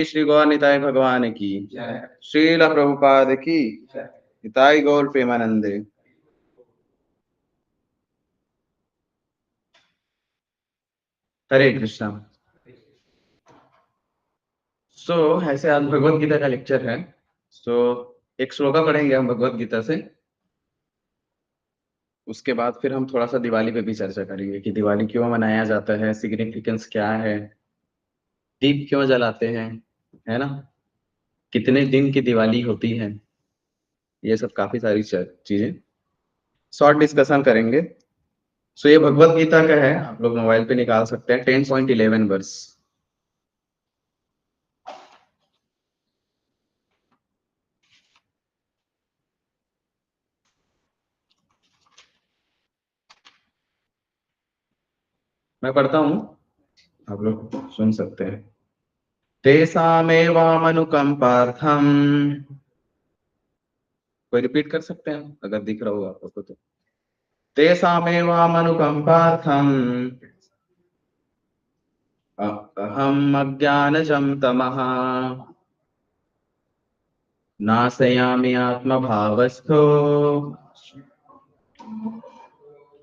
श्री गौर निताय भगवान की श्रील प्रभुपाद की निताय गौर प्रेमानंदे। हरे कृष्णा। सो ऐसे आज भगवत गीता का लेक्चर है। सो एक श्लोका पढ़ेंगे हम भगवत गीता से। उसके बाद फिर हम थोड़ा सा दिवाली पे भी चर्चा करेंगे कि दिवाली क्यों मनाया जाता है, सिग्निफिकेंस क्या है, दीप क्यों जलाते हैं, है ना, कितने दिन की दिवाली होती है, ये सब काफी सारी चीजें शॉर्ट डिस्कशन करेंगे। सो ये भगवत गीता का है, आप लोग मोबाइल पे निकाल सकते हैं। 10.11 वर्स। मैं पढ़ता हूँ, आप लोग सुन सकते हैं। तेषामेवामनुकंपार्थम, कोई रिपीट कर सकते हैं अगर दिख रहा हो आप लोग को तो। तेषामेवामनुकंपार्थम अहम अज्ञानजं तमः नाशयामि आत्मभावस्थो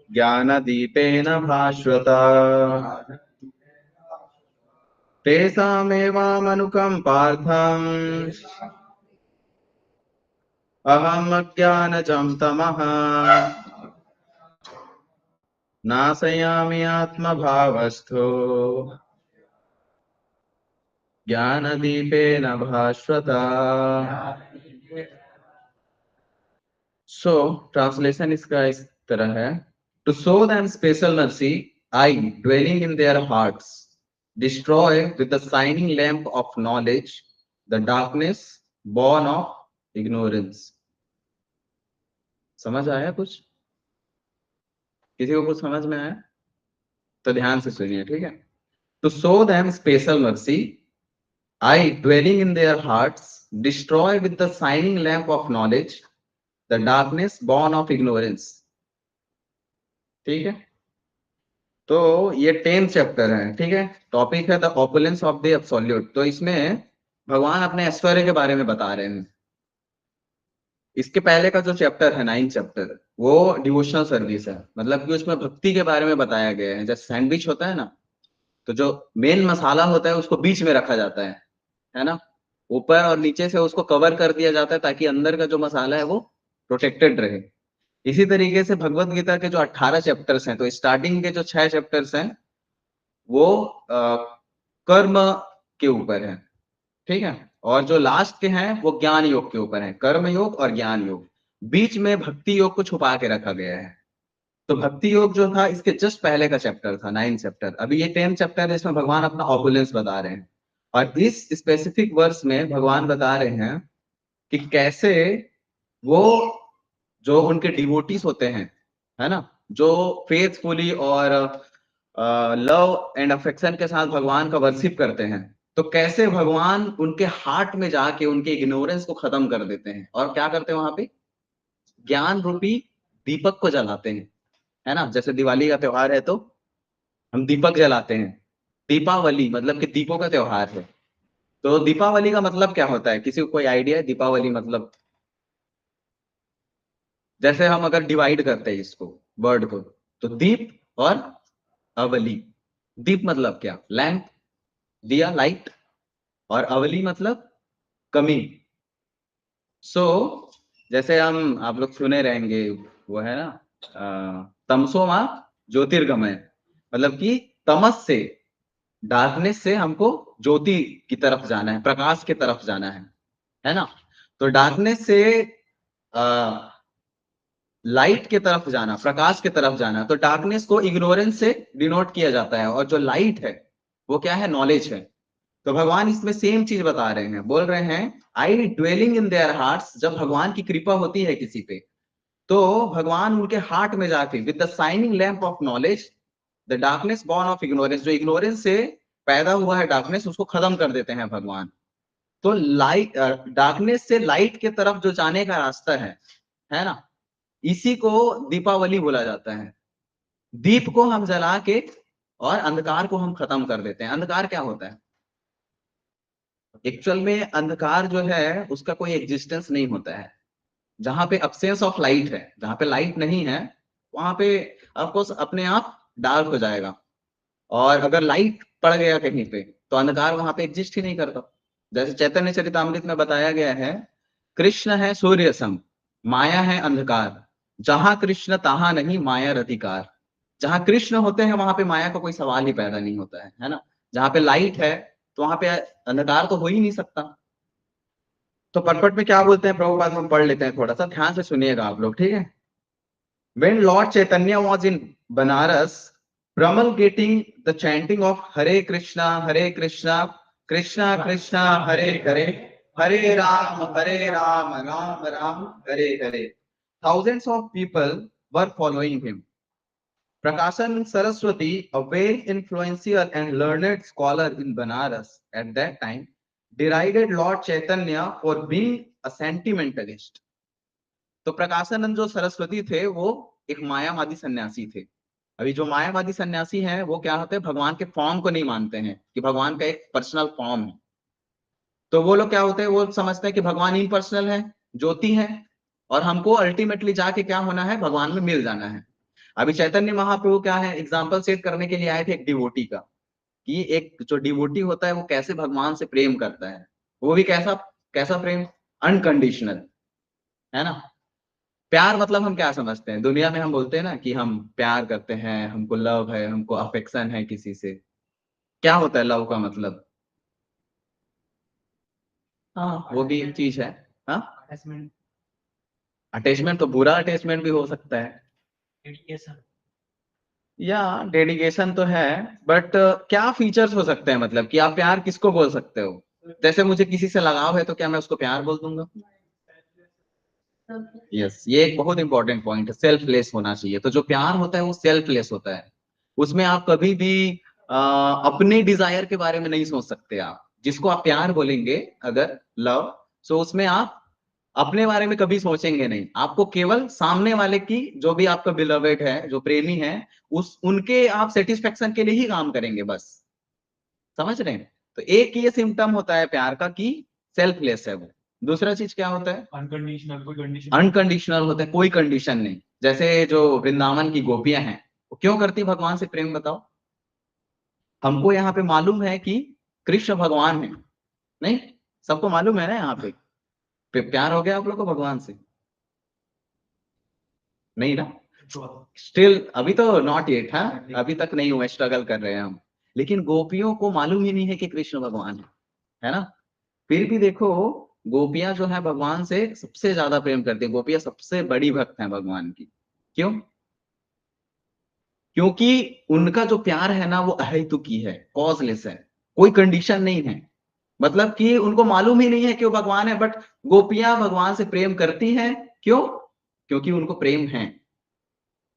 ज्ञानदीपेन भास्वता। तेषामेवामनुकंपार्थम अहम अज्ञानजं तमः नाशयामि आत्मभावस्थो ज्ञानदीपेन भास्वता। सो ट्रांसलेशन इसका इस तरह है। To show them special mercy, I dwelling in their hearts destroy with the shining lamp of knowledge the darkness born of ignorance। समझ आया कुछ? किसी को कुछ समझ में आया तो ध्यान से सुनिए, ठीक है। To show them special mercy, I dwelling in their hearts destroy with the shining lamp of knowledge the darkness born of ignorance। ठीक है, तो ये 10th चैप्टर है, ठीक है। टॉपिक है the opulence of the absolute. तो इसमें भगवान अपने ऐश्वर्य के बारे में बता रहे हैं। इसके पहले का जो चैप्टर है 9th चैप्टर, वो डिवोशनल सर्विस है, मतलब कि उसमें भक्ति के बारे में बताया गया है। जैसे सैंडविच होता है ना, तो जो मेन मसाला होता है उसको बीच में रखा जाता है ना, ऊपर और नीचे से उसको कवर कर दिया जाता है ताकि अंदर का जो मसाला है वो प्रोटेक्टेड रहे। इसी तरीके से भगवत गीता के जो 18 चैप्टर्स हैं, तो स्टार्टिंग के जो 6 चैप्टर्स हैं वो कर्म के ऊपर है, ठीक है। और जो लास्ट के हैं वो ज्ञान योग के ऊपर है, कर्म योग और ज्ञान योग। बीच में भक्ति योग को छुपा के रखा गया है। तो भक्ति योग जो था इसके जस्ट पहले का चैप्टर था, 9th चैप्टर। अभी ये 10th चैप्टर है, इसमें भगवान अपना ऑपुलेंस बता रहे हैं। और इस स्पेसिफिक वर्स में भगवान बता रहे हैं कि कैसे वो जो उनके डिवोटीज होते हैं, है ना, जो फेथफुली और लव एंड अफेक्शन के साथ भगवान का वर्शिप करते हैं, तो कैसे भगवान उनके हार्ट में जाके उनके इग्नोरेंस को खत्म कर देते हैं। और क्या करते हैं वहां पे? ज्ञान रूपी दीपक को जलाते हैं, है ना। जैसे दिवाली का त्योहार है तो हम दीपक जलाते हैं। दीपावली मतलब कि दीपों का त्योहार है। तो दीपावली का मतलब क्या होता है, किसी को कोई आइडिया है दीपावली मतलब? जैसे हम अगर डिवाइड करते हैं इसको, वर्ड को, तो दीप और अवली। दीप मतलब क्या? लैंप, दिया, लाइट। और अवली मतलब कमी। सो जैसे हम, आप लोग सुने रहेंगे, वो है ना, तमसो माँ ज्योतिर्गमय, मतलब कि तमस से, डार्कनेस से हमको ज्योति की तरफ जाना है, प्रकाश की तरफ जाना है ना। तो डार्कनेस से लाइट की तरफ जाना, प्रकाश की तरफ जाना, तो डार्कनेस को इग्नोरेंस से डिनोट किया जाता है, और जो लाइट है वो क्या है? नॉलेज है। तो भगवान इसमें सेम चीज बता रहे हैं, बोल रहे हैं आई ड्वेलिंग इन देयर हार्ट्स। जब भगवान की कृपा होती है किसी पे, तो भगवान उनके हार्ट में जाके with the shining lamp of knowledge the darkness born of ignorance, जो इग्नोरेंस से पैदा हुआ है डार्कनेस, उसको खत्म कर देते हैं भगवान। तो लाइट, डार्कनेस से लाइट की तरफ जो जाने का रास्ता है ना, इसी को दीपावली बोला जाता है। दीप को हम जला के और अंधकार को हम खत्म कर देते हैं। अंधकार क्या होता है? एक्चुअल में अंधकार जो है उसका कोई एग्जिस्टेंस नहीं होता है। जहां पे अब्सेंस ऑफ लाइट है, जहां पे लाइट नहीं है, वहां पे ऑफकोर्स अपने आप डार्क हो जाएगा। और अगर लाइट पड़ गया कहीं पे तो अंधकार वहां पे एग्जिस्ट ही नहीं करता। जैसे चैतन्य चरितामृत में बताया गया है, कृष्ण है सूर्य सम, माया है अंधकार, जहां कृष्ण तहां नहीं माया अधिकार। जहां कृष्ण होते हैं वहां पे माया का कोई सवाल ही पैदा नहीं होता है ना। जहां पे लाइट है तो वहां पे अंधकार तो हो ही नहीं सकता। तो पटपट में क्या बोलते हैं प्रभुपाद, हम पढ़ लेते हैं, थोड़ा सा ध्यान से सुनिएगा आप लोग, ठीक है। When Lord Chaitanya was in Banaras, promulgating the chanting of Hare Krishna, Krishna Krishna, Hare Hare, Hare Ram, Ram Ram, Hare Hare, thousands of people were following him. Prakashan Saraswati, a very influential and learned scholar in Banaras at that time, derided Lord Chaitanya for being a sentimentalist. तो प्रकाशानंद जो सरस्वती थे वो एक मायावादी सन्यासी थे। अभी जो मायावादी सन्यासी हैं वो क्या होते हैं, भगवान के फॉर्म को नहीं मानते हैं कि भगवान का एक पर्सनल फॉर्म है। तो वो लोग क्या होते हैं, वो समझते हैं कि भगवान इम्पर्सनल है, ज्योति है, और हमको अल्टीमेटली जाके क्या होना है, भगवान में मिल जाना है। अभी चैतन्य महाप्रभु क्या है, एग्जाम्पल सेट करने के लिए आए थे एक डिवोटी का, कि एक जो डिवोटी होता है वो कैसे भगवान से प्रेम करता है। वो भी कैसा, कैसा प्रेम, अनकंडीशनल, है ना। प्यार मतलब हम क्या समझते हैं, दुनिया में हम बोलते हैं ना कि हम प्यार करते हैं, हमको लव है, हमको अफेक्शन है किसी से। क्या होता है लव का मतलब? हाँ, वो भी एक चीज है। हाँ, अटैचमेंट तो बुरा अटैचमेंट भी हो सकता है, या डेडिकेशन तो है, बट क्या फीचर्स हो सकते हैं, मतलब कि आप प्यार किसको बोल सकते हो। जैसे मुझे किसी से लगाव है तो क्या मैं उसको प्यार बोल दूंगा? यस, ये एक बहुत इंपॉर्टेंट पॉइंट है, सेल्फलेस होना चाहिए। तो जो प्यार होता है वो सेल्फलेस होता है। उसमें आप कभी भी अपने डिजायर के बारे में नहीं सोच सकते। आप जिसको आप प्यार बोलेंगे, अगर लव, तो उसमें आप अपने बारे में कभी सोचेंगे नहीं। आपको केवल सामने वाले की, जो भी आपका बिलवेड है, जो प्रेमी है, उस उनके आप सेटिस्फेक्शन के लिए ही काम करेंगे बस। समझ रहे हैं? तो एक ये सिम्टम होता है प्यार का कि सेल्फलेस है वो। दूसरा चीज क्या होता है, अनकंडीशनल। कोई कंडीशन, अनकंडीशनल होता है, कोई कंडीशन नहीं। जैसे जो वृंदावन की गोपियां हैं, वो क्यों करती भगवान से प्रेम, बताओ। हमको यहाँ पे मालूम है कि कृष्ण भगवान है, नहीं? सबको मालूम है ना यहाँ पे। प्यार हो गया आप लोग को भगवान से? नहीं ना, स्टिल अभी तो नॉट येट, हाँ, अभी तक नहीं हुआ, स्ट्रगल कर रहे हैं हम। लेकिन गोपियों को मालूम ही नहीं है कि कृष्ण भगवान है ना। फिर भी देखो, गोपियां जो है भगवान से सबसे ज्यादा प्रेम करती है, गोपियां सबसे बड़ी भक्त हैं भगवान की। क्यों? क्योंकि उनका जो प्यार है ना वो अहेतुकी है, कॉजलेस है, कोई कंडीशन नहीं है। मतलब कि उनको मालूम ही नहीं है कि वो भगवान है, बट गोपियां भगवान से प्रेम करती हैं। क्यों? क्योंकि उनको प्रेम है।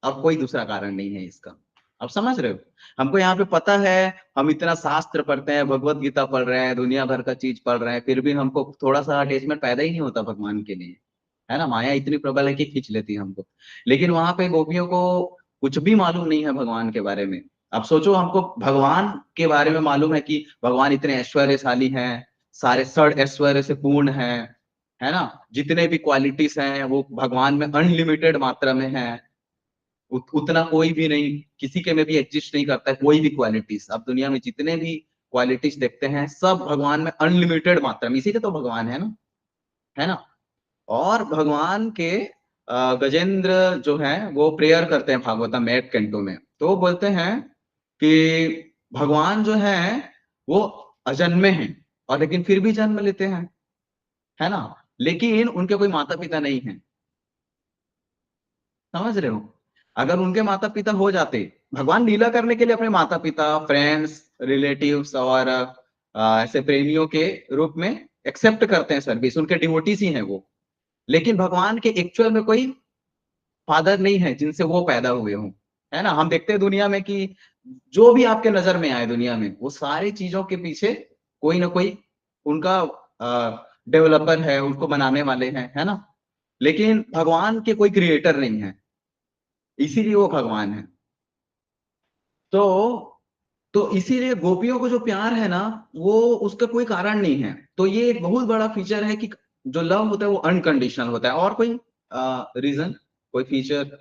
अब कोई दूसरा कारण नहीं है इसका। अब समझ रहे हो? हमको यहाँ पे पता है, हम इतना शास्त्र पढ़ते हैं, भगवत गीता पढ़ रहे हैं, दुनिया भर का चीज पढ़ रहे हैं, फिर भी हमको थोड़ा सा अटैचमेंट पैदा ही नहीं होता भगवान के लिए, है ना। माया इतनी प्रबल है कि खींच लेती है हमको। लेकिन वहां पे गोपियों को कुछ भी मालूम नहीं है भगवान के बारे में। अब सोचो, हमको भगवान के बारे में मालूम है कि भगवान इतने ऐश्वर्यशाली हैं, सारे षड ऐश्वर्य से पूर्ण है ना। जितने भी क्वालिटीज हैं वो भगवान में अनलिमिटेड मात्रा में है। उतना कोई भी नहीं, किसी के में भी एग्जिस्ट नहीं करता है कोई भी क्वालिटीज। अब दुनिया में जितने भी क्वालिटीज देखते हैं सब भगवान में अनलिमिटेड मात्रा में, इसीलिए तो भगवान है ना, है ना। और भगवान के गजेंद्र जो है वो प्रेयर करते हैं भागवतम 8 कैंटो में, तो वो बोलते हैं कि भगवान जो है वो अजन्मे हैं, और लेकिन फिर भी जन्म लेते हैं, है ना। लेकिन उनके कोई माता पिता नहीं है। समझ रहे हो? अगर उनके माता पिता हो जाते, भगवान लीला करने के लिए अपने माता पिता, फ्रेंड्स, रिलेटिव्स और ऐसे प्रेमियों के रूप में एक्सेप्ट करते हैं सर्विस, उनके डिवोटीज ही हैं वो। लेकिन भगवान के एक्चुअल में कोई फादर नहीं है जिनसे वो पैदा हुए हों, है ना। हम देखते हैं दुनिया में कि जो भी आपके नजर में आए दुनिया में, वो सारी चीजों के पीछे कोई ना कोई उनका डेवलपर है, उनको बनाने वाले हैं, है ना। लेकिन भगवान के कोई क्रिएटर नहीं है, इसीलिए वो भगवान है। तो तो इसीलिए गोपियों को जो प्यार है ना, वो उसका कोई कारण नहीं है। तो ये एक बहुत बड़ा फीचर है कि जो लव होता है वो अनकंडीशनल होता है। और कोई रीजन, कोई फीचर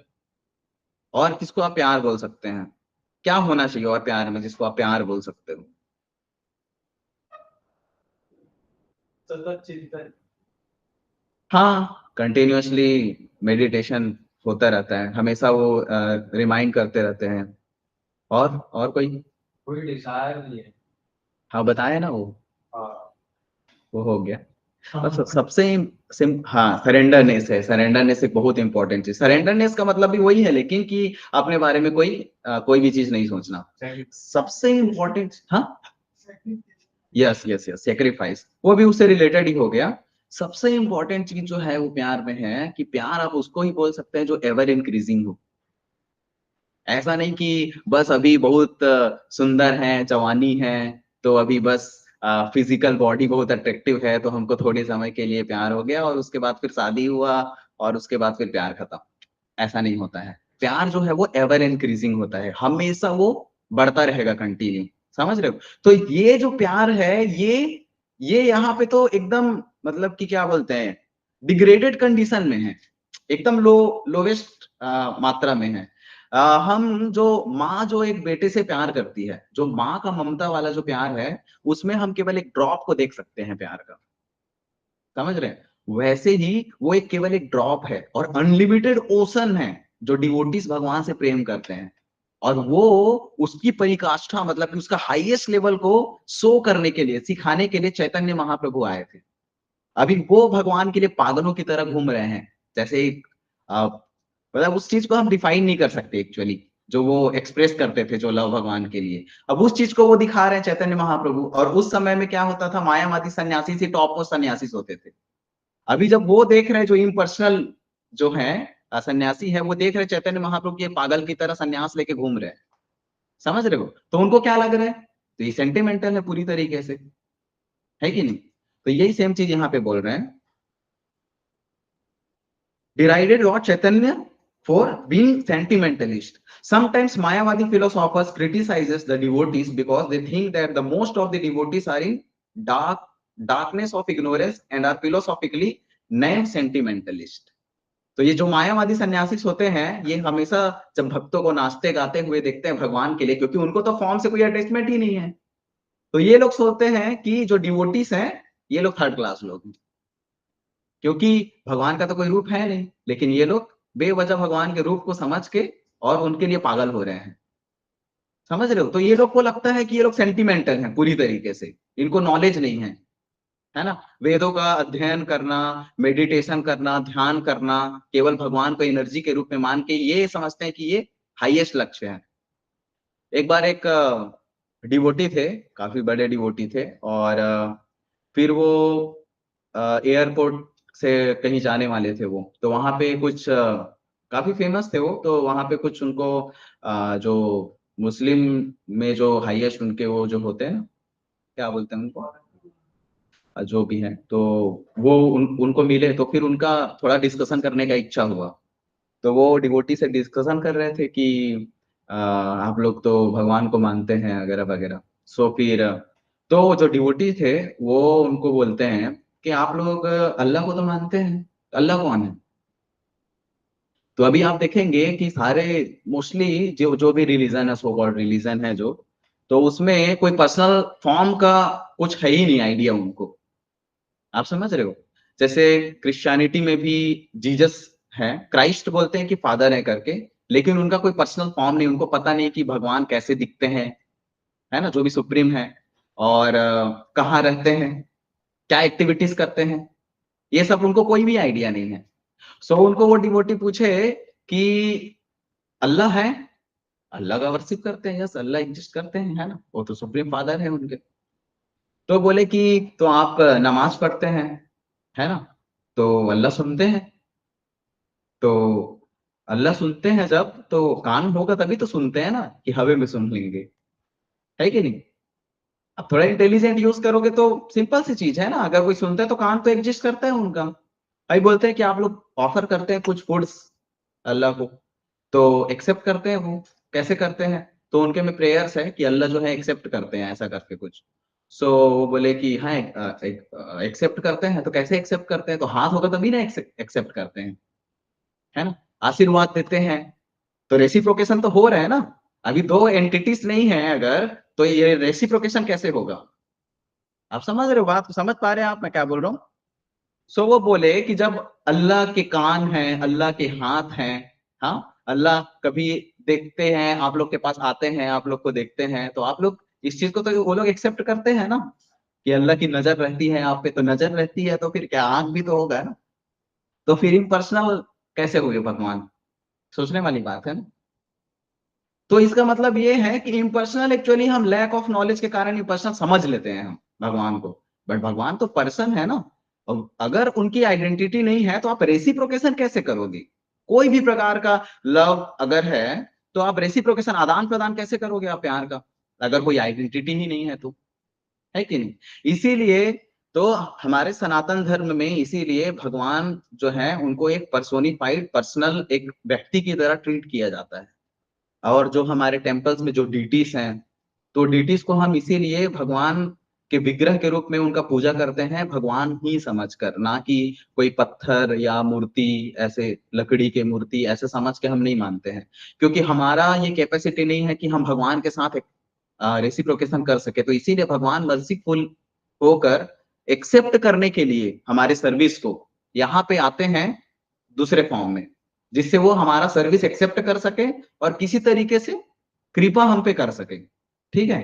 और किसको आप प्यार बोल सकते हैं? क्या होना चाहिए और प्यार में जिसको आप प्यार बोल सकते हो? सतत चिंतन। हाँ, कंटिन्यूअसली मेडिटेशन होता रहता है, हमेशा वो रिमाइंड करते रहते हैं। और कोई डिजायर नहीं है। हाँ बताया ना हाँ। वो हो गया। हाँ। बस सबसे हाँ, सरेंडरनेस है। सरेंडरनेस एक बहुत इंपॉर्टेंट चीज। सरेंडरनेस का मतलब भी वही है, लेकिन कि अपने बारे में कोई भी चीज नहीं सोचना। सबसे इंपॉर्टेंट, हाँ, यस यस यस, सेक्रीफाइस, वो भी उससे रिलेटेड ही हो गया। सबसे इंपॉर्टेंट चीज जो है वो प्यार में है कि प्यार आप उसको ही बोल सकते हैं जो एवर इंक्रीजिंग हो। ऐसा नहीं कि बस अभी बहुत सुंदर है, जवानी है, तो अभी बस फिजिकल बॉडी बहुत अट्रैक्टिव है तो हमको थोड़े समय के लिए प्यार हो गया और उसके बाद फिर शादी हुआ और उसके बाद फिर प्यार खत्म। ऐसा नहीं होता है। प्यार जो है वो एवर इंक्रीजिंग होता है, हमेशा वो बढ़ता रहेगा कंटिन्यू। समझ रहे हो? तो ये जो प्यार है, ये यहाँ पे तो एकदम, मतलब कि क्या बोलते हैं, डिग्रेडेड कंडीशन में है, एकदम लोवेस्ट मात्रा में है। हम जो माँ जो एक बेटे से प्यार करती है, जो माँ का ममता वाला जो प्यार है, उसमें हम केवल एक ड्रॉप को देख सकते हैं प्यार का। समझ रहे हैं? वैसे ही वो एक केवल एक ड्रॉप है और अनलिमिटेड ओशन है जो डिवोटीज भगवान से प्रेम करते हैं। और वो उसकी परिकाष्ठा, मतलब कि उसका हाईएस्ट लेवल को शो करने के लिए, सिखाने के लिए चैतन्य महाप्रभु आए थे। अभी वो भगवान के लिए पागलों की तरह घूम रहे हैं। जैसे मतलब उस चीज को हम डिफाइन नहीं कर सकते एक्चुअली, जो वो एक्सप्रेस करते थे जो लव भगवान के लिए। अब उस चीज को वो दिखा रहे हैं चैतन्य महाप्रभु। और उस समय में क्या होता था, मायावादी सन्यासी से टॉप मोस्ट सन्यासी होते थे। अभी जब वो देख रहे हैं जो इम्पर्सनल जो है सन्यासी है, वो देख रहे चैतन्य महाप्रभु के पागल की तरह सन्यास लेके घूम रहे हैं। समझ रहे हो? तो उनको क्या लग रहा है? तो ये सेंटिमेंटल है पूरी तरीके से, है कि नहीं? तो यही सेम चीज यहाँ पे बोल रहे हैं। derided Lord Chaitanya for being sentimentalist. Sometimes Mayavadi philosophers criticizes the devotees because they think that the most of the devotees are in darkness of ignorance and are philosophically named sentimentalist. तो ये जो मायावादी सन्यासी होते हैं, ये हमेशा जब भक्तों को नाचते गाते हुए देखते हैं भगवान के लिए, क्योंकि उनको तो फॉर्म से कोई अटैचमेंट ही नहीं है, तो ये लोग सोचते हैं कि जो डिवोटीज हैं ये लोग थर्ड क्लास लोग हैं, क्योंकि भगवान का तो कोई रूप है नहीं। लेकिन ये लोग बेवजह भगवान के रूप को समझ के और उनके लिए पागल हो रहे हैं। समझ रहे हो? तो ये लोग को लगता है कि ये लोग सेंटिमेंटल हैं पूरी तरीके से, इनको नॉलेज नहीं है ना? वेदों का अध्ययन करना, मेडिटेशन करना, ध्यान करना, केवल भगवान को एनर्जी के रूप में मान के ये समझते हैं कि ये हाईएस्ट लक्ष्य है। एक बार एक डिवोटी थे, काफी बड़े डिवोटी थे, और फिर वो एयरपोर्ट से कहीं जाने वाले थे वो, तो वहां पे कुछ काफी फेमस थे वो, तो वहां पे कुछ उनको जो मुस्लिम में जो हाईएस्ट उनके वो जो होते हैं, क्या बोलते हैं उनको, जो भी है, तो वो उनको मिले, तो फिर उनका थोड़ा डिस्कशन करने का इच्छा हुआ। तो वो डिवोटी से डिस्कशन कर रहे थे कि आप लोग तो भगवान को मानते हैं वगैरह वगैरह। सो फिर तो जो डिवोटी थे वो उनको बोलते हैं कि आप लोग अल्लाह को तो मानते हैं, अल्लाह कौन है? तो अभी आप देखेंगे कि सारे मोस्टली जो जो भी रिलीजन है, सो कॉल्ड रिलीजन है जो, तो उसमें कोई पर्सनल फॉर्म का कुछ है ही नहीं आइडिया उनको। आप समझ रहे हो? जैसे क्रिश्चियनिटी में भी जीसस है, क्राइस्ट बोलते हैं कि फादर है करके, लेकिन उनका कोई पर्सनल फॉर्म नहीं, उनको पता नहीं कि भगवान कैसे दिखते हैं, है ना, जो भी सुप्रीम है, और कहाँ रहते हैं, क्या एक्टिविटीज करते हैं, ये सब उनको कोई भी आइडिया नहीं है। सो उनको वो डिवोटी पूछे कि अल्लाह है, अल्लाह का वर्शिप करते हैं, यस अल्लाह एग्जिस्ट करते हैं, है ना, वो तो सुप्रीम फादर है उनके। तो बोले कि तो आप नमाज पढ़ते हैं, है ना, तो अल्लाह सुनते हैं। तो अल्लाह सुनते हैं जब, तो कान होगा तभी तो सुनते हैं ना, कि हवे में सुन लेंगे, है कि नहीं? अब थोड़ा इंटेलिजेंट यूज करोगे तो सिंपल सी चीज है ना, अगर कोई सुनता है तो कान तो एग्जिस्ट करता है उनका। भाई बोलते हैं कि आप लोग ऑफर करते हैं कुछ फूड्स अल्लाह को, तो एक्सेप्ट करते हैं वो, कैसे करते हैं? तो उनके में प्रेयर्स है कि अल्लाह जो है एक्सेप्ट करते हैं ऐसा करके कुछ। सो वो बोले कि हाँ एक्सेप्ट करते हैं, तो कैसे एक्सेप्ट करते हैं, तो हाथ होगा तभी ना एक्सेप्ट करते हैं, है ना, आशीर्वाद देते हैं। तो रेसिप्रोकेशन तो हो रहा है ना, अभी दो एंटिटीज नहीं है अगर, तो ये रेसिप्रोकेशन कैसे होगा? आप समझ रहे हो बात, समझ पा रहे हैं आप मैं क्या बोल रहा हूँ? सो वो बोले कि जब अल्लाह के कान हैं, अल्लाह के हाथ हैं, हाँ, अल्लाह कभी देखते हैं, आप लोग के पास आते हैं, आप लोग को देखते हैं, तो आप लोग इस चीज को तो वो लोग एक्सेप्ट करते हैं ना कि अल्लाह की नजर रहती है आप पे, तो नजर रहती है तो फिर क्या आंख भी तो होगा ना, तो फिर इम्पर्सनल कैसे हुए भगवान? सोचने वाली बात है ना। तो इसका मतलब ये है कि इम्पर्सनल एक्चुअली हम लैक ऑफ नॉलेज के कारण इम्पर्सनल समझ लेते हैं हम भगवान को, बट भगवान तो पर्सन है ना। और अगर उनकी आइडेंटिटी नहीं है तो आप रेसिप्रोकेशन कैसे करोगे? कोई भी प्रकार का लव अगर है तो आप रेसिप्रोकेशन आदान प्रदान कैसे करोगे आप प्यार का, अगर कोई आइडेंटिटी ही नहीं है तो, है कि नहीं? इसीलिए तो हमारे सनातन धर्म में इसीलिए भगवान जो है उनको एक पर्सोनिफाइड पर्सनल एक व्यक्ति की तरह ट्रीट किया जाता है। और जो हमारे टेम्पल्स में जो डीटीज हैं, तो डीटीज को हम इसीलिए भगवान के विग्रह के रूप में उनका पूजा करते हैं, भगवान ही समझकर, ना कि कोई पत्थर या मूर्ति, ऐसे लकड़ी के मूर्ति ऐसे समझ के हम नहीं मानते हैं, क्योंकि हमारा ये कैपेसिटी नहीं है कि हम भगवान के साथ रेसिप्रोकेशन कर सके। तो इसीलिए भगवान मर्सीफुल होकर एक्सेप्ट करने के लिए हमारे सर्विस को यहाँ पे आते हैं दूसरे फॉर्म में, जिससे वो हमारा सर्विस एक्सेप्ट कर सके और किसी तरीके से कृपा हम पे कर सके। ठीक है?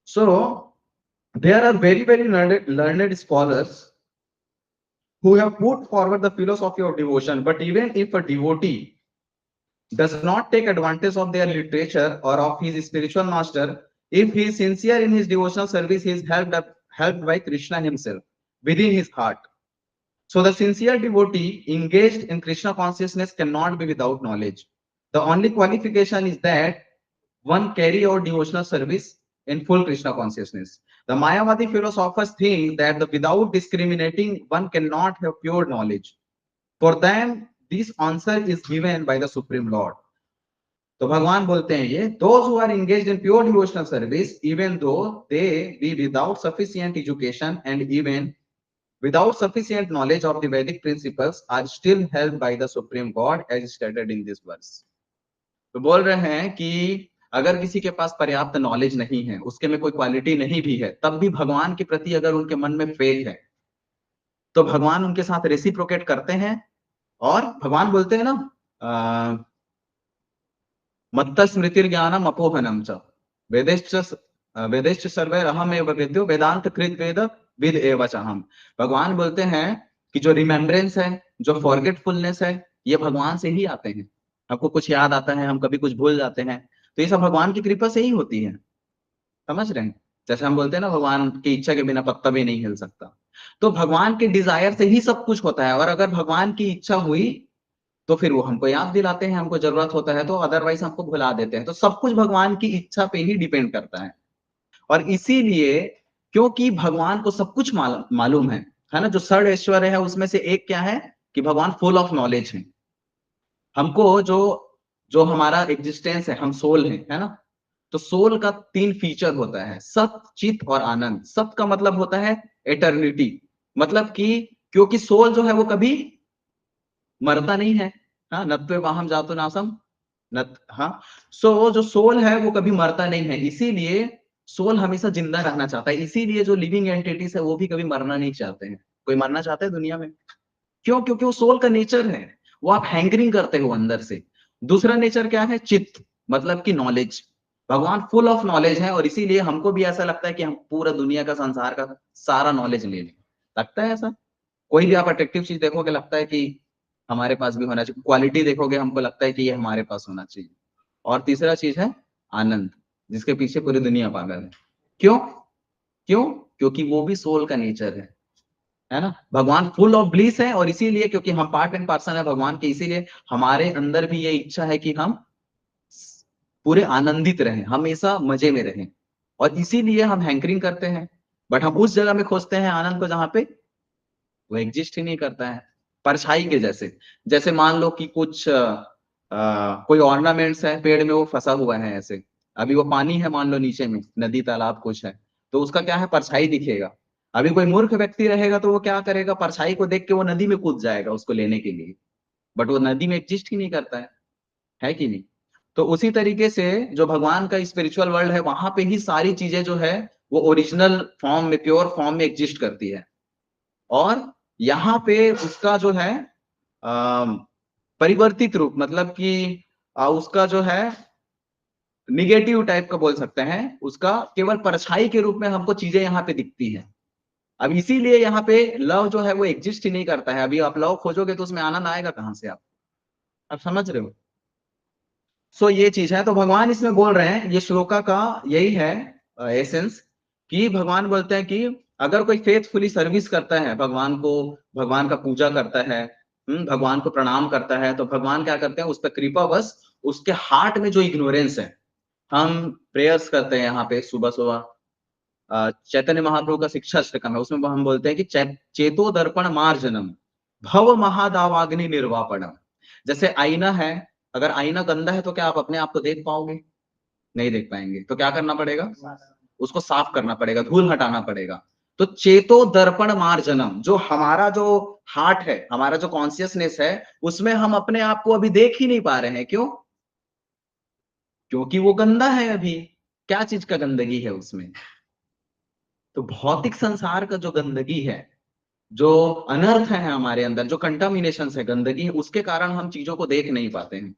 So there are very very learned scholars who have put forward the philosophy of devotion, but even if a devotee does not take advantage of their literature or of his spiritual master, if he is sincere in his devotional service, he is helped by Krishna himself within his heart. So the sincere devotee engaged in Krishna consciousness cannot be without knowledge. The only qualification is that one carry out devotional service in full Krishna consciousness. The Mayavadi philosophers think that without discriminating, one cannot have pure knowledge. For them, this answer is given by the Supreme Lord. तो भगवान बोलते हैं ये, those who are engaged in pure devotional service, even though they be without sufficient education and even without sufficient knowledge of the Vedic principles, are still helped by the Supreme God as stated in this verse. तो बोल रहे हैं कि अगर किसी के पास पर्याप्त knowledge नहीं है, उसके में कोई क्वालिटी नहीं भी है, तब भी भगवान के प्रति अगर उनके मन में फेथ है, तो भगवान उनके साथ रेसिप्रोकेट करते हैं। और भगवान बोलते हैं ना, मत्त स्मृतिर ज्ञानम अपोहनम च वेदेश्च सर्वैरहम एव वेद्यो वेदांत कृत वेद विद एव च हम। भगवान बोलते हैं कि जो रिमेम्बरेंस है, जो फॉरगेटफुलनेस है, ये भगवान से ही आते हैं। हमको कुछ याद आता है, हम कभी कुछ भूल जाते हैं, तो ये सब भगवान की कृपा से ही होती है। समझ रहे हैं? जैसे हम बोलते हैं ना, भगवान की इच्छा के बिना पत्ता भी नहीं हिल सकता। तो भगवान के डिजायर से ही सब कुछ होता है, और अगर भगवान की इच्छा हुई तो फिर वो हमको याद दिलाते हैं, हमको जरूरत होता है तो, अदरवाइज हमको भुला देते हैं। तो सब कुछ भगवान की इच्छा पे ही डिपेंड करता है। और इसीलिए, क्योंकि भगवान को सब कुछ मालूम है ना, जो षड ऐश्वर्य है उसमें से एक क्या है कि भगवान फुल ऑफ नॉलेज है। हमको जो जो हमारा एग्जिस्टेंस है, हम सोल हैं, है ना, तो सोल का 3 फीचर होता है, सत, चित और आनंद। सत का मतलब होता है एटर्निटी, मतलब कि क्योंकि सोल जो है वो कभी मरता नहीं है। हाँ, नत्वे वाहम जातो नासम नत, हाँ। सो जो सोल है वो कभी मरता नहीं है, इसीलिए सोल हमेशा जिंदा रहना चाहता है। इसीलिए जो लिविंग एंटिटीज है वो भी कभी मरना नहीं चाहते हैं। कोई मरना चाहता है दुनिया में? क्यों? क्योंकि वो सोल का नेचर है, वो आप हैंगरिंग करते हो अंदर से। दूसरा नेचर क्या है? चित्त, मतलब कि नॉलेज। भगवान फुल ऑफ नॉलेज है, और इसीलिए हमको भी ऐसा लगता है कि हम पूरा दुनिया का, संसार का सारा नॉलेज ले लें। लगता है ऐसा? कोई भी आप अट्रैक्टिव चीज देखोगे, लगता है कि हमारे पास भी होना चाहिए। क्वालिटी देखोगे, हमको लगता है कि ये हमारे पास होना चाहिए। और तीसरा चीज है आनंद, जिसके पीछे पूरी दुनिया पागल है। क्यों? क्यों? क्योंकि वो भी सोल का नेचर है ना। भगवान फुल ऑफ ब्लिस है, और इसीलिए, क्योंकि हम पार्ट एंड पार्सल है भगवान के, इसीलिए हमारे अंदर भी ये इच्छा है कि हम पूरे आनंदित रहें, हमेशा मजे में रहें। और इसीलिए हम हैंकरिंग करते हैं, बट हम उस जगह में खोजते हैं आनंद को जहां पे वो एग्जिस्ट ही नहीं करता है, परछाई के जैसे। जैसे मान लो कि कुछ कोई ऑर्नामेंट्स है पेड़ में, वो फंसा हुआ है ऐसे, अभी वो पानी है मान लो नीचे में, नदी तालाब कुछ है, तो उसका क्या है, परछाई दिखेगा। अभी कोई मूर्ख व्यक्ति रहेगा तो वो क्या करेगा, परछाई को देख के वो नदी में कूद जाएगा उसको लेने के लिए, बट वो नदी में एग्जिस्ट ही नहीं करता है कि नहीं। तो उसी तरीके से जो भगवान का स्पिरिचुअल वर्ल्ड है, वहां पे ही सारी चीजें जो है वो ओरिजिनल फॉर्म में, प्योर फॉर्म में एग्जिस्ट करती है। और यहाँ पे उसका जो है परिवर्तित रूप, मतलब कि उसका जो है निगेटिव टाइप का बोल सकते हैं, उसका केवल परछाई के रूप में हमको चीजें यहाँ पे दिखती है। अब इसीलिए यहाँ पे लव जो है वो एग्जिस्ट ही नहीं करता है। अभी आप लव खोजोगे तो उसमें आनंद आएगा कहाँ से, आप समझ रहे हो। सो ये चीज है, तो भगवान इसमें बोल रहे हैं, ये श्लोका का यही है एसेंस, कि भगवान बोलते हैं कि अगर कोई फेथफुली सर्विस करता है भगवान को, भगवान का पूजा करता है, भगवान को प्रणाम करता है, तो भगवान क्या करते हैं, उस पर कृपा बस, उसके हार्ट में जो इग्नोरेंस है, हम प्रेयर्स करते हैं यहाँ पे सुबह सुबह, चैतन्य महाप्रभु का शिक्षा अष्टकम है, उसमें हम बोलते हैं कि चेतो दर्पण मार्जनम भव महादावाग्नि निर्वापणम। जैसे आईना है, अगर आईना गंदा है तो क्या आप अपने आप को देख पाओगे, नहीं देख पाएंगे, तो क्या करना पड़ेगा, उसको साफ करना पड़ेगा, धूल हटाना पड़ेगा। तो चेतो दर्पण मार्जनम, जो हमारा जो हार्ट है, हमारा जो कॉन्शियसनेस है, उसमें हम अपने आप को अभी देख ही नहीं पा रहे हैं। क्यों? क्योंकि वो गंदा है अभी। क्या चीज का गंदगी है उसमें? तो भौतिक संसार का जो गंदगी है, जो अनर्थ है हमारे अंदर, जो कंटामिनेशन है, गंदगी है, उसके कारण हम चीजों को देख नहीं पाते हैं।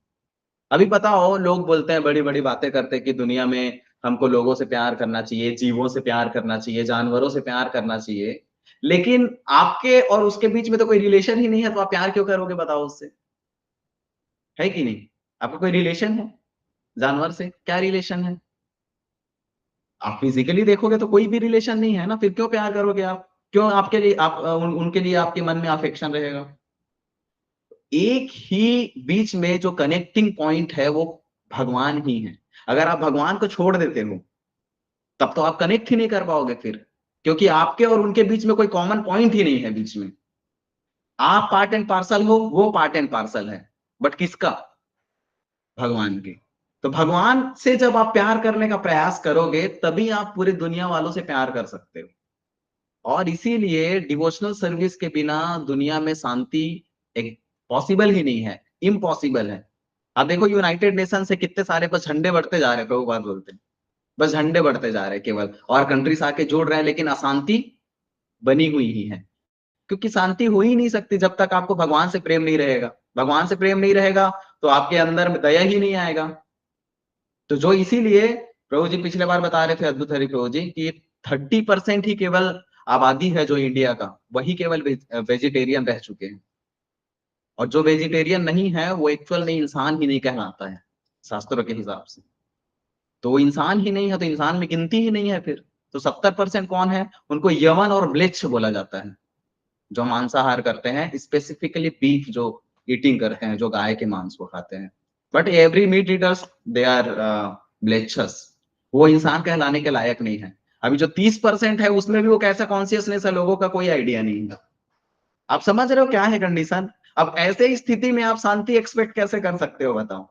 अभी पता हो, लोग बोलते हैं, बड़ी बड़ी बातें करते हैं कि दुनिया में हमको लोगों से प्यार करना चाहिए, जीवों से प्यार करना चाहिए, जानवरों से प्यार करना चाहिए, लेकिन आपके और उसके बीच में तो कोई रिलेशन ही नहीं है, तो आप प्यार क्यों करोगे, बताओ उससे, है कि नहीं। आपका कोई रिलेशन है जानवर से, क्या रिलेशन है? आप फिजिकली देखोगे तो कोई भी रिलेशन नहीं है ना, फिर क्यों प्यार करोगे आप, क्यों आपके लिए उनके लिए आपके मन में अफेक्शन रहेगा। एक ही बीच में जो कनेक्टिंग पॉइंट है वो भगवान ही है। अगर आप भगवान को छोड़ देते हो तब तो आप कनेक्ट ही नहीं कर पाओगे फिर, क्योंकि आपके और उनके बीच में कोई कॉमन पॉइंट ही नहीं है बीच में। आप पार्ट एंड पार्सल हो, वो पार्ट एंड पार्सल है, बट किसका? भगवान के। तो भगवान से जब आप प्यार करने का प्रयास करोगे तभी आप पूरी दुनिया वालों से प्यार कर सकते हो। और इसीलिए डिवोशनल सर्विस के बिना दुनिया में शांति एक पॉसिबल ही नहीं है, इम्पॉसिबल है। आप देखो यूनाइटेड नेशन से कितने सारे बस झंडे बढ़ते जा रहे हैं, प्रभुपाद बोलते हैं, बस झंडे बढ़ते जा रहे हैं केवल, और कंट्रीज आके जोड़ रहे हैं, लेकिन अशांति बनी हुई ही है। क्योंकि शांति हो ही नहीं सकती जब तक आपको भगवान से प्रेम नहीं रहेगा। भगवान से प्रेम नहीं रहेगा तो आपके अंदर में दया ही नहीं आएगा। तो जो इसीलिए प्रभु जी पिछले बार बता रहे थे, अद्भुत हरि प्रभु जी, कि 30% ही केवल आबादी है जो इंडिया का, वही केवल वेजिटेरियन रह चुके हैं। और जो वेजिटेरियन नहीं है वो एक्चुअल में इंसान ही नहीं कहलाता है शास्त्रों के हिसाब से। तो वो इंसान ही नहीं है, तो इंसान में गिनती ही नहीं है फिर। तो 70% कौन है? उनको यवन और म्लेच्छ बोला जाता है, जो मांसाहार करते हैं, स्पेसिफिकली बीफ जो ईटिंग करते हैं, जो गाय के मांस को खाते हैं। But every meat eaters they are म्लेच्छस, वो इंसान कहलाने के लायक नहीं है। अभी जो 30% है उसमें भी वो कैसा कॉन्शियसनेस है लोगों का कोई आइडिया नहीं है। आप समझ रहे हो क्या है कंडीशन। अब ऐसे स्थिति में आप शांति एक्सपेक्ट कैसे कर सकते हो, बताओ,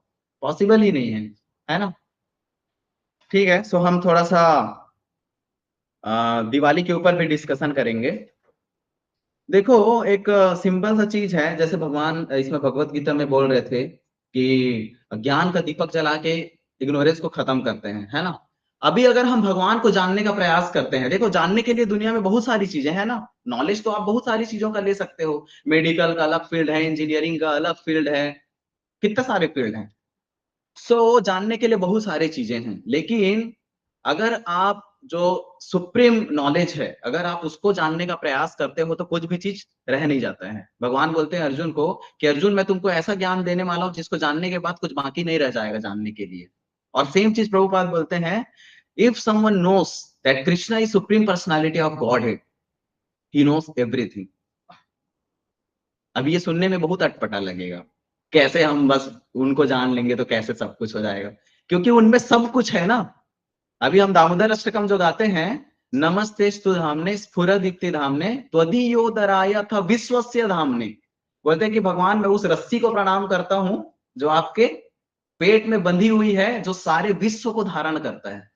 पॉसिबल ही नहीं है ना। ठीक है, सो हम थोड़ा सा दिवाली के ऊपर भी डिस्कशन करेंगे। देखो, एक सिंपल सा चीज है, जैसे भगवान इसमें भगवत गीता में बोल रहे थे कि ज्ञान का दीपक जला के इग्नोरेंस को खत्म करते हैं, है ना। अभी अगर हम भगवान को जानने का प्रयास करते हैं, देखो जानने के लिए दुनिया में बहुत सारी चीजें हैं ना, नॉलेज तो आप बहुत सारी चीजों का ले सकते हो, मेडिकल का अलग फील्ड है, इंजीनियरिंग का अलग फील्ड है, कितने सारे फील्ड हैं। सो जानने के लिए बहुत सारी चीजें हैं, लेकिन अगर आप जो सुप्रीम नॉलेज है, अगर आप उसको जानने का प्रयास करते हो तो कुछ भी चीज रह नहीं जाता है। भगवान बोलते हैं अर्जुन को कि अर्जुन मैं तुमको ऐसा ज्ञान देने वाला हूं जिसको जानने के बाद कुछ बाकी नहीं रह जाएगा जानने के लिए। और सेम चीज प्रभुपाद बोलते हैं, if someone knows that Krishna is supreme personality of God head, he knows everything. अब ये सुनने में बहुत अटपटा लगेगा, कैसे हम बस उनको जान लेंगे तो कैसे सब कुछ हो जाएगा, क्योंकि उनमें सब कुछ है ना। अभी हम दामोदर अष्टकम जो गाते हैं, नमस्ते स्तु धामने स्फुरदीप्ति धामने त्वदीयोदराय था विश्वस्य धामने, बोलते हैं कि भगवान मैं उस रस्सी को प्रणाम करता हूं जो आपके पेट में बंधी हुई है, जो सारे विश्व को धारण करता है।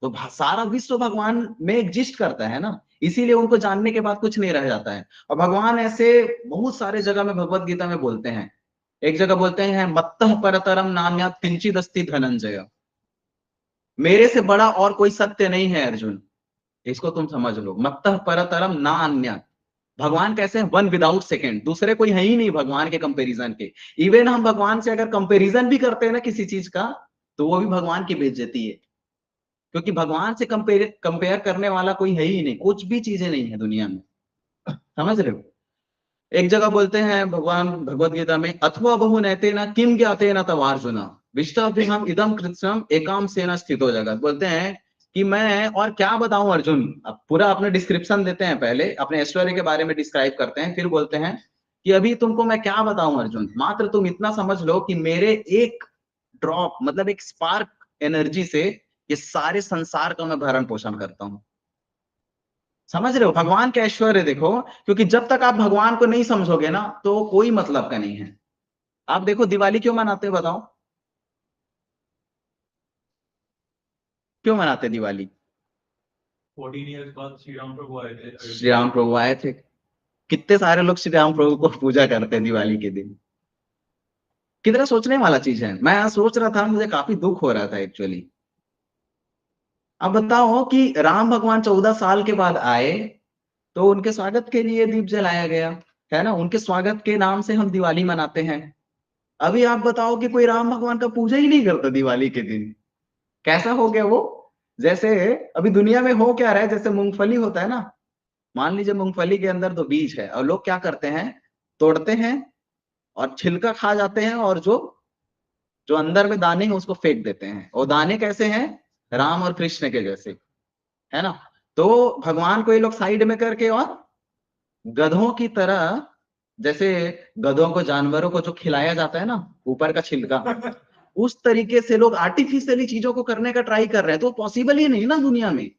तो सारा विश्व भगवान में एग्जिस्ट करता है ना, इसीलिए उनको जानने के बाद कुछ नहीं रह जाता है। और भगवान ऐसे बहुत सारे जगह में भगवत गीता में बोलते हैं। एक जगह बोलते हैं मत्तः परतरम नान्यत् किंचिद अस्ति धनंजय, मेरे से बड़ा और कोई सत्य नहीं है अर्जुन। इसको तुम समझ लो, मत्तः परतरम ना अन्यत्। भगवान कैसे हैं? वन विदाउट सेकेंड, दूसरे कोई है ही नहीं भगवान के कंपैरिजन के। इवन हम भगवान से अगर कंपैरिजन भी करते हैं ना किसी चीज का, तो वो भी भगवान की बेइज्जती है, क्योंकि भगवान से कंपेयर कंपेयर करने वाला कोई है ही नहीं, कुछ भी चीजें नहीं है दुनिया में। समझ रहे हो? एक जगह बोलते हैं भगवान भगवत गीता में, अथवा बहु नैतेन किम ज्ञातेन तवार्जुन विष्टाभ्यहम इदम कृत्स्नम एकाम सेन स्थितो जगत। बोलते हैं कि मैं और क्या बताऊं अर्जुन। अब पूरा अपने डिस्क्रिप्शन देते हैं, पहले अपने ऐश्वर्य के बारे में डिस्क्राइब करते हैं, फिर बोलते हैं कि अभी तुमको मैं क्या बताऊं अर्जुन, मात्र तुम इतना समझ लो कि मेरे एक ड्रॉप मतलब एक स्पार्क एनर्जी से ये सारे संसार का मैं भरण पोषण करता हूं। समझ रहे हो भगवान के ऐश्वर्य देखो, क्योंकि जब तक आप भगवान को नहीं समझोगे ना, तो कोई मतलब का नहीं है। आप देखो दिवाली क्यों मनाते हैं बताओ, क्यों मनाते हैं दिवाली? 14 ईयर्स बाद श्री राम प्रभु आए थे श्री अयोध्या। राम प्रभु आए थे। कितने सारे लोग श्री राम प्रभु को पूजा करते हैं दिवाली के दिन। कितना सोचने वाला चीज है। मैं सोच रहा था, मुझे काफी दुख हो रहा था एक्चुअली। अब बताओ कि राम भगवान 14 साल के बाद आए, तो उनके स्वागत के लिए दीप जलाया गया, है ना, उनके स्वागत के नाम से हम दिवाली मनाते हैं। अभी आप बताओ कि कोई राम भगवान का पूजा ही नहीं करता दिवाली के दिन। कैसा हो गया वो? जैसे अभी दुनिया में हो क्या रहा है, जैसे मूंगफली होता है ना, मान लीजिए मूंगफली के अंदर तो बीज है, और लोग क्या करते हैं, तोड़ते हैं और छिलका खा जाते हैं, और जो जो अंदर में दाने हैं उसको फेंक देते हैं। और दाने कैसे हैं? राम और कृष्ण के जैसे, है ना। तो भगवान को ये लोग साइड में करके और गधों की तरह, जैसे गधों को जानवरों को जो खिलाया जाता है ना, ऊपर का छिलका, उस तरीके से लोग आर्टिफिशियली चीजों को करने का ट्राई कर रहे हैं। तो पॉसिबल ही नहीं ना दुनिया में।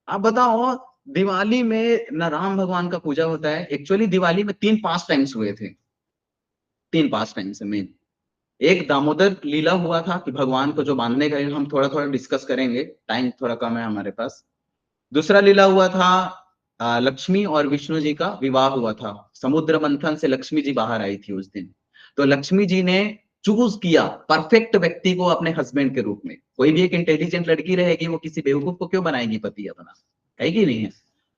आप बताओ, दिवाली में ना राम भगवान का पूजा होता है। एक्चुअली दिवाली में 3 पास टाइम्स हुए थे, 3 पास टाइम्स में। एक दामोदर लीला हुआ था कि भगवान को जो बांधने का, हम थोड़ा थोड़ा डिस्कस करेंगे, टाइम थोड़ा कम है हमारे पास। दूसरा लीला हुआ था, लक्ष्मी और विष्णु जी का विवाह हुआ था। समुद्र मंथन से लक्ष्मी जी बाहर आई थी उस दिन। तो लक्ष्मी जी ने चूज किया परफेक्ट व्यक्ति को अपने हस्बैंड के रूप में। कोई भी एक इंटेलिजेंट लड़की रहेगी, वो किसी बेवकूफ को क्यों बनाएगी पति अपना, है कि नहीं है?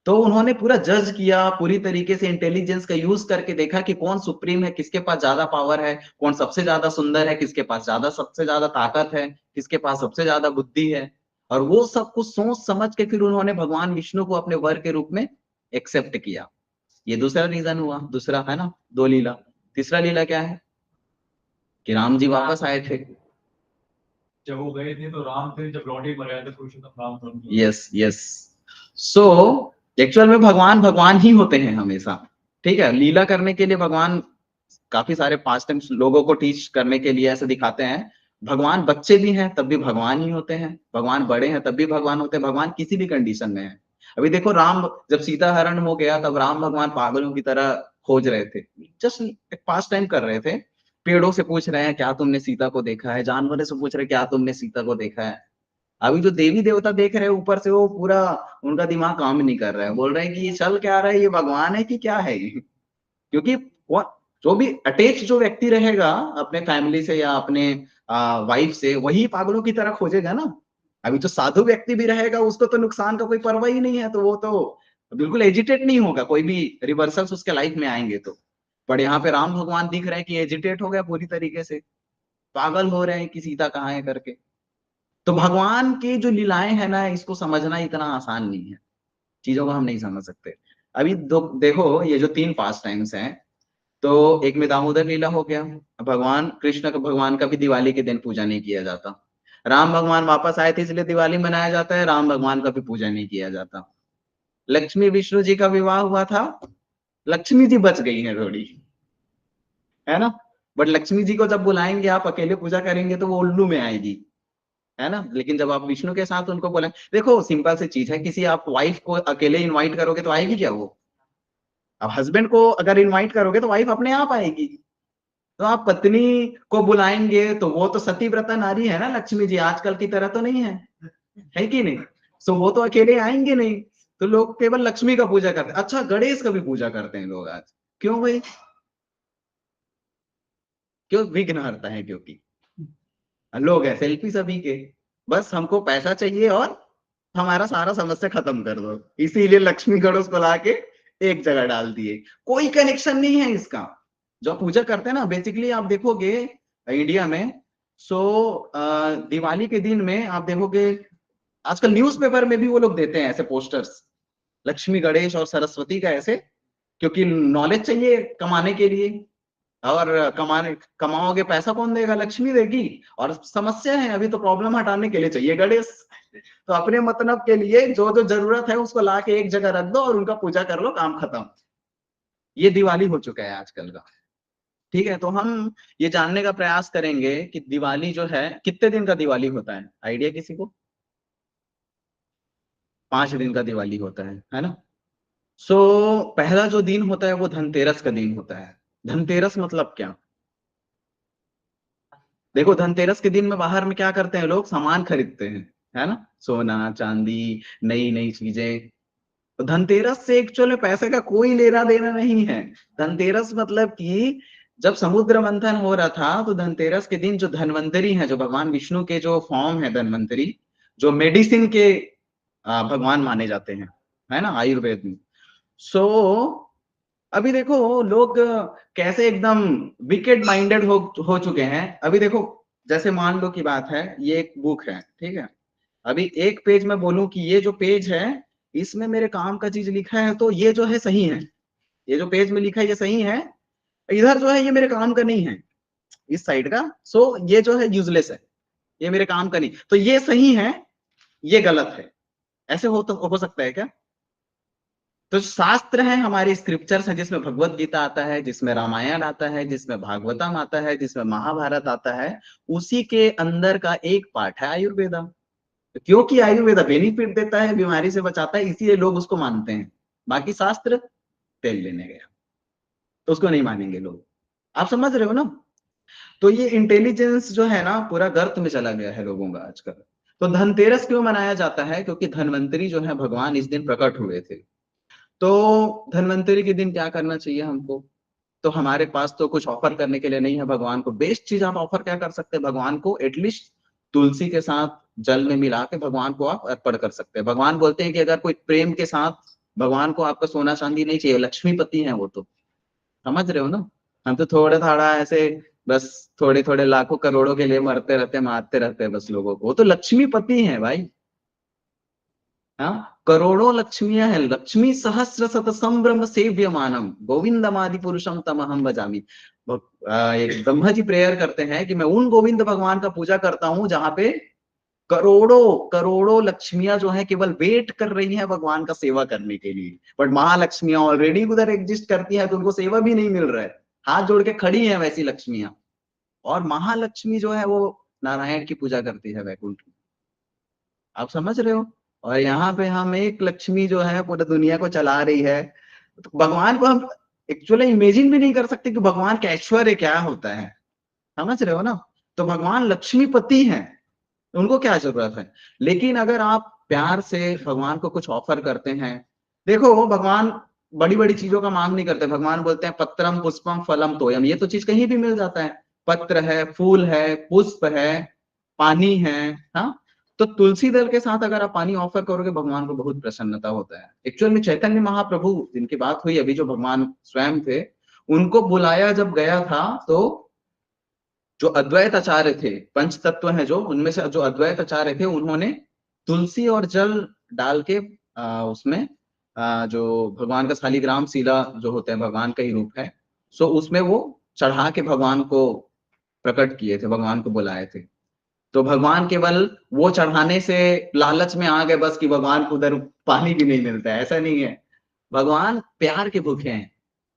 तो उन्होंने पूरा जज किया, पूरी तरीके से इंटेलिजेंस का यूज करके देखा कि कौन सुप्रीम है, किसके पास ज्यादा पावर है, कौन सबसे ज्यादा सुंदर है, किसके पास सबसे ज्यादा ताकत है, किसके पास सबसे ज्यादा बुद्धि है। और वो सब कुछ सोच समझ के फिर उन्होंने भगवान विष्णु को अपने वर के रूप में एक्सेप्ट किया। ये दूसरा रीजन हुआ, दूसरा है ना, 2 लीला। तीसरा लीला क्या है कि राम जी वापस आए थे। जब वो गए थे तो राम थे, जब लौटे पर आए थे पुरुषोत्तम राम थे। Yes yes. सो एक्चुअल में भगवान भगवान ही होते हैं हमेशा। ठीक है, लीला करने के लिए भगवान काफी सारे पास्ट टाइम्स लोगों को टीच करने के लिए ऐसे दिखाते हैं। भगवान बच्चे भी हैं तब भी भगवान ही होते हैं, भगवान बड़े हैं तब भी भगवान होते हैं, भगवान किसी भी कंडीशन में है। अभी देखो, राम जब सीता हरण हो गया, तब राम भगवान पागलों की तरह खोज रहे थे, जस्ट एक पास टाइम कर रहे थे। पेड़ों से पूछ रहे हैं क्या तुमने सीता को देखा है, जानवरों से पूछ रहे हैं क्या तुमने सीता को देखा है। अभी जो देवी देवता देख रहे हैं ऊपर से, वो पूरा उनका दिमाग काम नहीं कर रहा है, बोल रहे हैं कि ये चल क्या रहा है, ये भगवान है कि क्या है ये। क्योंकि वो जो भी अटैच जो व्यक्ति रहेगा अपने फैमिली से या अपने वाइफ से, वही पागलों की तरह खोजेगा ना। अभी जो साधु व्यक्ति भी रहेगा, उसको तो नुकसान का कोई परवाह ही नहीं है, तो वो तो बिल्कुल एजिटेट नहीं होगा, कोई भी रिवर्सल्स उसके लाइफ में आएंगे तो। पर यहाँ पे राम भगवान दिख रहे हैं कि एजिटेट हो गया पूरी तरीके से, पागल हो रहे हैं कि सीता कहाँ है करके। तो भगवान की जो लीलाएं है ना, इसको समझना इतना आसान नहीं है, चीजों को हम नहीं समझ सकते। अभी देखो, ये जो 3 पास टाइम्स हैं, तो एक में दामोदर लीला हो गया। भगवान कृष्ण का, भगवान का भी दिवाली के दिन पूजा नहीं किया जाता। राम भगवान वापस आए थे इसलिए दिवाली मनाया जाता है, राम भगवान का भी पूजा नहीं किया जाता। लक्ष्मी विष्णु जी का विवाह हुआ था, लक्ष्मी जी बच गई है थोड़ी, है ना। बट लक्ष्मी जी को जब बुलाएंगे आप अकेले पूजा करेंगे तो वो उल्लू में आएगी, है ना। लेकिन जब आप विष्णु के साथ उनको बोलेंगे, देखो सिंपल सी चीज है, किसी आप वाइफ को अकेले इनवाइट करोगे तो आएगी क्या वो? अब हस्बैंड को अगर इनवाइट करोगे तो वाइफ अपने आप आएगी। तो आप पत्नी को बुलाएंगे तो वो तो सतीव्रता नारी है ना, लक्ष्मी जी आजकल की तरह तो नहीं है कि नहीं? सो वो तो अकेले आएंगे नहीं, तो लोग केवल लक्ष्मी का पूजा करते हैं। अच्छा, गणेश का भी पूजा करते हैं लोग आज, क्यों भाई? क्यों? विघ्नहर्ता है क्योंकि लोग है सेल्फी सभी के, बस हमको पैसा चाहिए और हमारा सारा समस्या खत्म कर दो, इसीलिए लक्ष्मी गणेश को लाके एक जगह डाल दिए। कोई कनेक्शन नहीं है इसका। जो पूजा करते हैं ना, बेसिकली आप देखोगे इंडिया में, सो दिवाली के दिन में आप देखोगे आजकल न्यूज़पेपर में भी वो लोग देते हैं ऐसे पोस्टर्स, लक्ष्मी गणेश और सरस्वती का ऐसे, क्योंकि नॉलेज चाहिए कमाने के लिए। और कमाओगे पैसा कौन देगा? लक्ष्मी देगी। और समस्या है अभी, तो प्रॉब्लम हटाने के लिए चाहिए गणेश। तो अपने मतलब के लिए जो जो जरूरत है उसको ला के एक जगह रख दो और उनका पूजा कर लो, काम खत्म। ये दिवाली हो चुका है आजकल का। ठीक है, तो हम ये जानने का प्रयास करेंगे कि दिवाली जो है कितने दिन का दिवाली होता है, आइडिया किसी को? 5 दिन का दिवाली होता है ना? सो पहला जो दिन होता है वो धनतेरस का दिन होता है। धनतेरस मतलब क्या? देखो, धनतेरस के दिन में बाहर में क्या करते हैं लोग? सामान खरीदते हैं, है ना? सोना चांदी, नई नई चीजें। तो धनतेरस से एक्चुअल में पैसे का कोई लेना देना नहीं है। धनतेरस मतलब कि जब समुद्र मंथन हो रहा था, तो धनतेरस के दिन जो धन्वंतरी है, जो भगवान विष्णु के जो फॉर्म है धन्वंतरी, जो मेडिसिन के भगवान माने जाते हैं, है ना, आयुर्वेद में। सो अभी देखो लोग कैसे एकदम विकेड माइंडेड हो चुके हैं। अभी देखो, जैसे मान लो की बात है, ये एक बुक है, ठीक है? अभी एक पेज में बोलूं कि ये जो पेज है इसमें मेरे काम का चीज लिखा है, तो ये जो है सही है। ये जो पेज में लिखा है ये सही है। इधर जो है ये मेरे काम का नहीं है, इस साइड का। सो ये जो है यूजलेस है, ये मेरे काम का नहीं। तो ये सही है, ये गलत है। ऐसे हो सकता है क्या? तो शास्त्र है, हमारे स्क्रिप्चर्स है, जिसमें भगवत गीता आता है, जिसमें रामायण आता है, जिसमें भागवतम आता है, जिसमें महाभारत आता है, उसी के अंदर का एक पार्ट है आयुर्वेदा। क्योंकि आयुर्वेदा बेनिफिट देता है, बीमारी से बचाता है, इसीलिए लोग उसको मानते हैं। बाकी शास्त्र तेल लेने गया, तो उसको नहीं मानेंगे लोग। आप समझ रहे हो ना? तो ये इंटेलिजेंस जो है ना, पूरा गर्त में चला गया है लोगों का आजकल। तो धनतेरस क्यों मनाया जाता है? क्योंकि धनवंतरी जो है भगवान इस दिन प्रकट हुए थे। तो धनवंतरी के दिन क्या करना चाहिए हमको? तो हमारे पास तो कुछ ऑफर करने के लिए नहीं है भगवान को। बेस्ट चीज आप ऑफर क्या कर सकते हैं भगवान को? एटलीस्ट तुलसी के साथ जल में मिला के भगवान को आप अर्पण कर सकते हैं। भगवान बोलते हैं कि अगर कोई प्रेम के साथ, भगवान को आपका सोना चांदी नहीं चाहिए, लक्ष्मीपति है वो तो। समझ रहे हो ना? हम तो थोड़ा थोड़ा ऐसे बस थोड़े थोड़े लाखों करोड़ों के लिए मरते रहते, मारते रहते हैं बस लोगों को। वो तो लक्ष्मीपति है भाई। हाँ, करोड़ों लक्ष्मियां हैं। लक्ष्मी सहस्र शत संभ्रम सेव्यमानम गोविंदमादि पुरुषम तमहम भजामि। एक ब्रह्मा जी प्रेयर करते हैं कि मैं उन गोविंद भगवान का पूजा करता हूं जहां पे करोड़ों करोड़ों लक्ष्मियां जो है केवल वेट कर रही हैं भगवान का सेवा करने के लिए। बट महालक्ष्मियां ऑलरेडी उधर एग्जिस्ट करती हैं, तो उनको सेवा भी नहीं मिल रहा है। हाथ जोड़ के खड़ी हैं वैसी लक्ष्मियां। और महालक्ष्मी जो है वो नारायण की पूजा करती है वैकुंठ में। आप समझ रहे हो? और यहाँ पे हम एक लक्ष्मी जो है पूरी दुनिया को चला रही है। तो भगवान को हम एक्चुअली इमेजिन भी नहीं कर सकते कि भगवान का ऐश्वर्य क्या होता है। समझ रहे हो ना? तो भगवान लक्ष्मीपति हैं, उनको क्या जरूरत है? लेकिन अगर आप प्यार से भगवान को कुछ ऑफर करते हैं, देखो वो भगवान बड़ी बड़ी चीजों का मांग नहीं करते। भगवान बोलते हैं पत्रम पुष्पम फलम तोयम, ये तो चीज कहीं भी मिल जाता है। पत्र है, फूल है, पुष्प है, पानी है। हाँ, तो तुलसी दल के साथ अगर आप पानी ऑफर करोगे, भगवान को बहुत प्रसन्नता होता है। एक्चुअल में चैतन्य महाप्रभु जिनकी बात हुई अभी, जो भगवान स्वयं थे, उनको बुलाया जब गया था, तो जो अद्वैत आचार्य थे, पंच तत्व हैं जो, उनमें से जो अद्वैत आचार्य थे, उन्होंने तुलसी और जल डाल के उसमें जो भगवान का शालिग्राम शिला जो होता है भगवान का ही रूप है, सो उसमें वो चढ़ा के भगवान को प्रकट किए थे, भगवान को बुलाए थे। तो भगवान केवल वो चढ़ाने से लालच में आ गए बस, कि भगवान को उधर पानी भी नहीं मिलता है, ऐसा नहीं है। भगवान प्यार के भूखे हैं,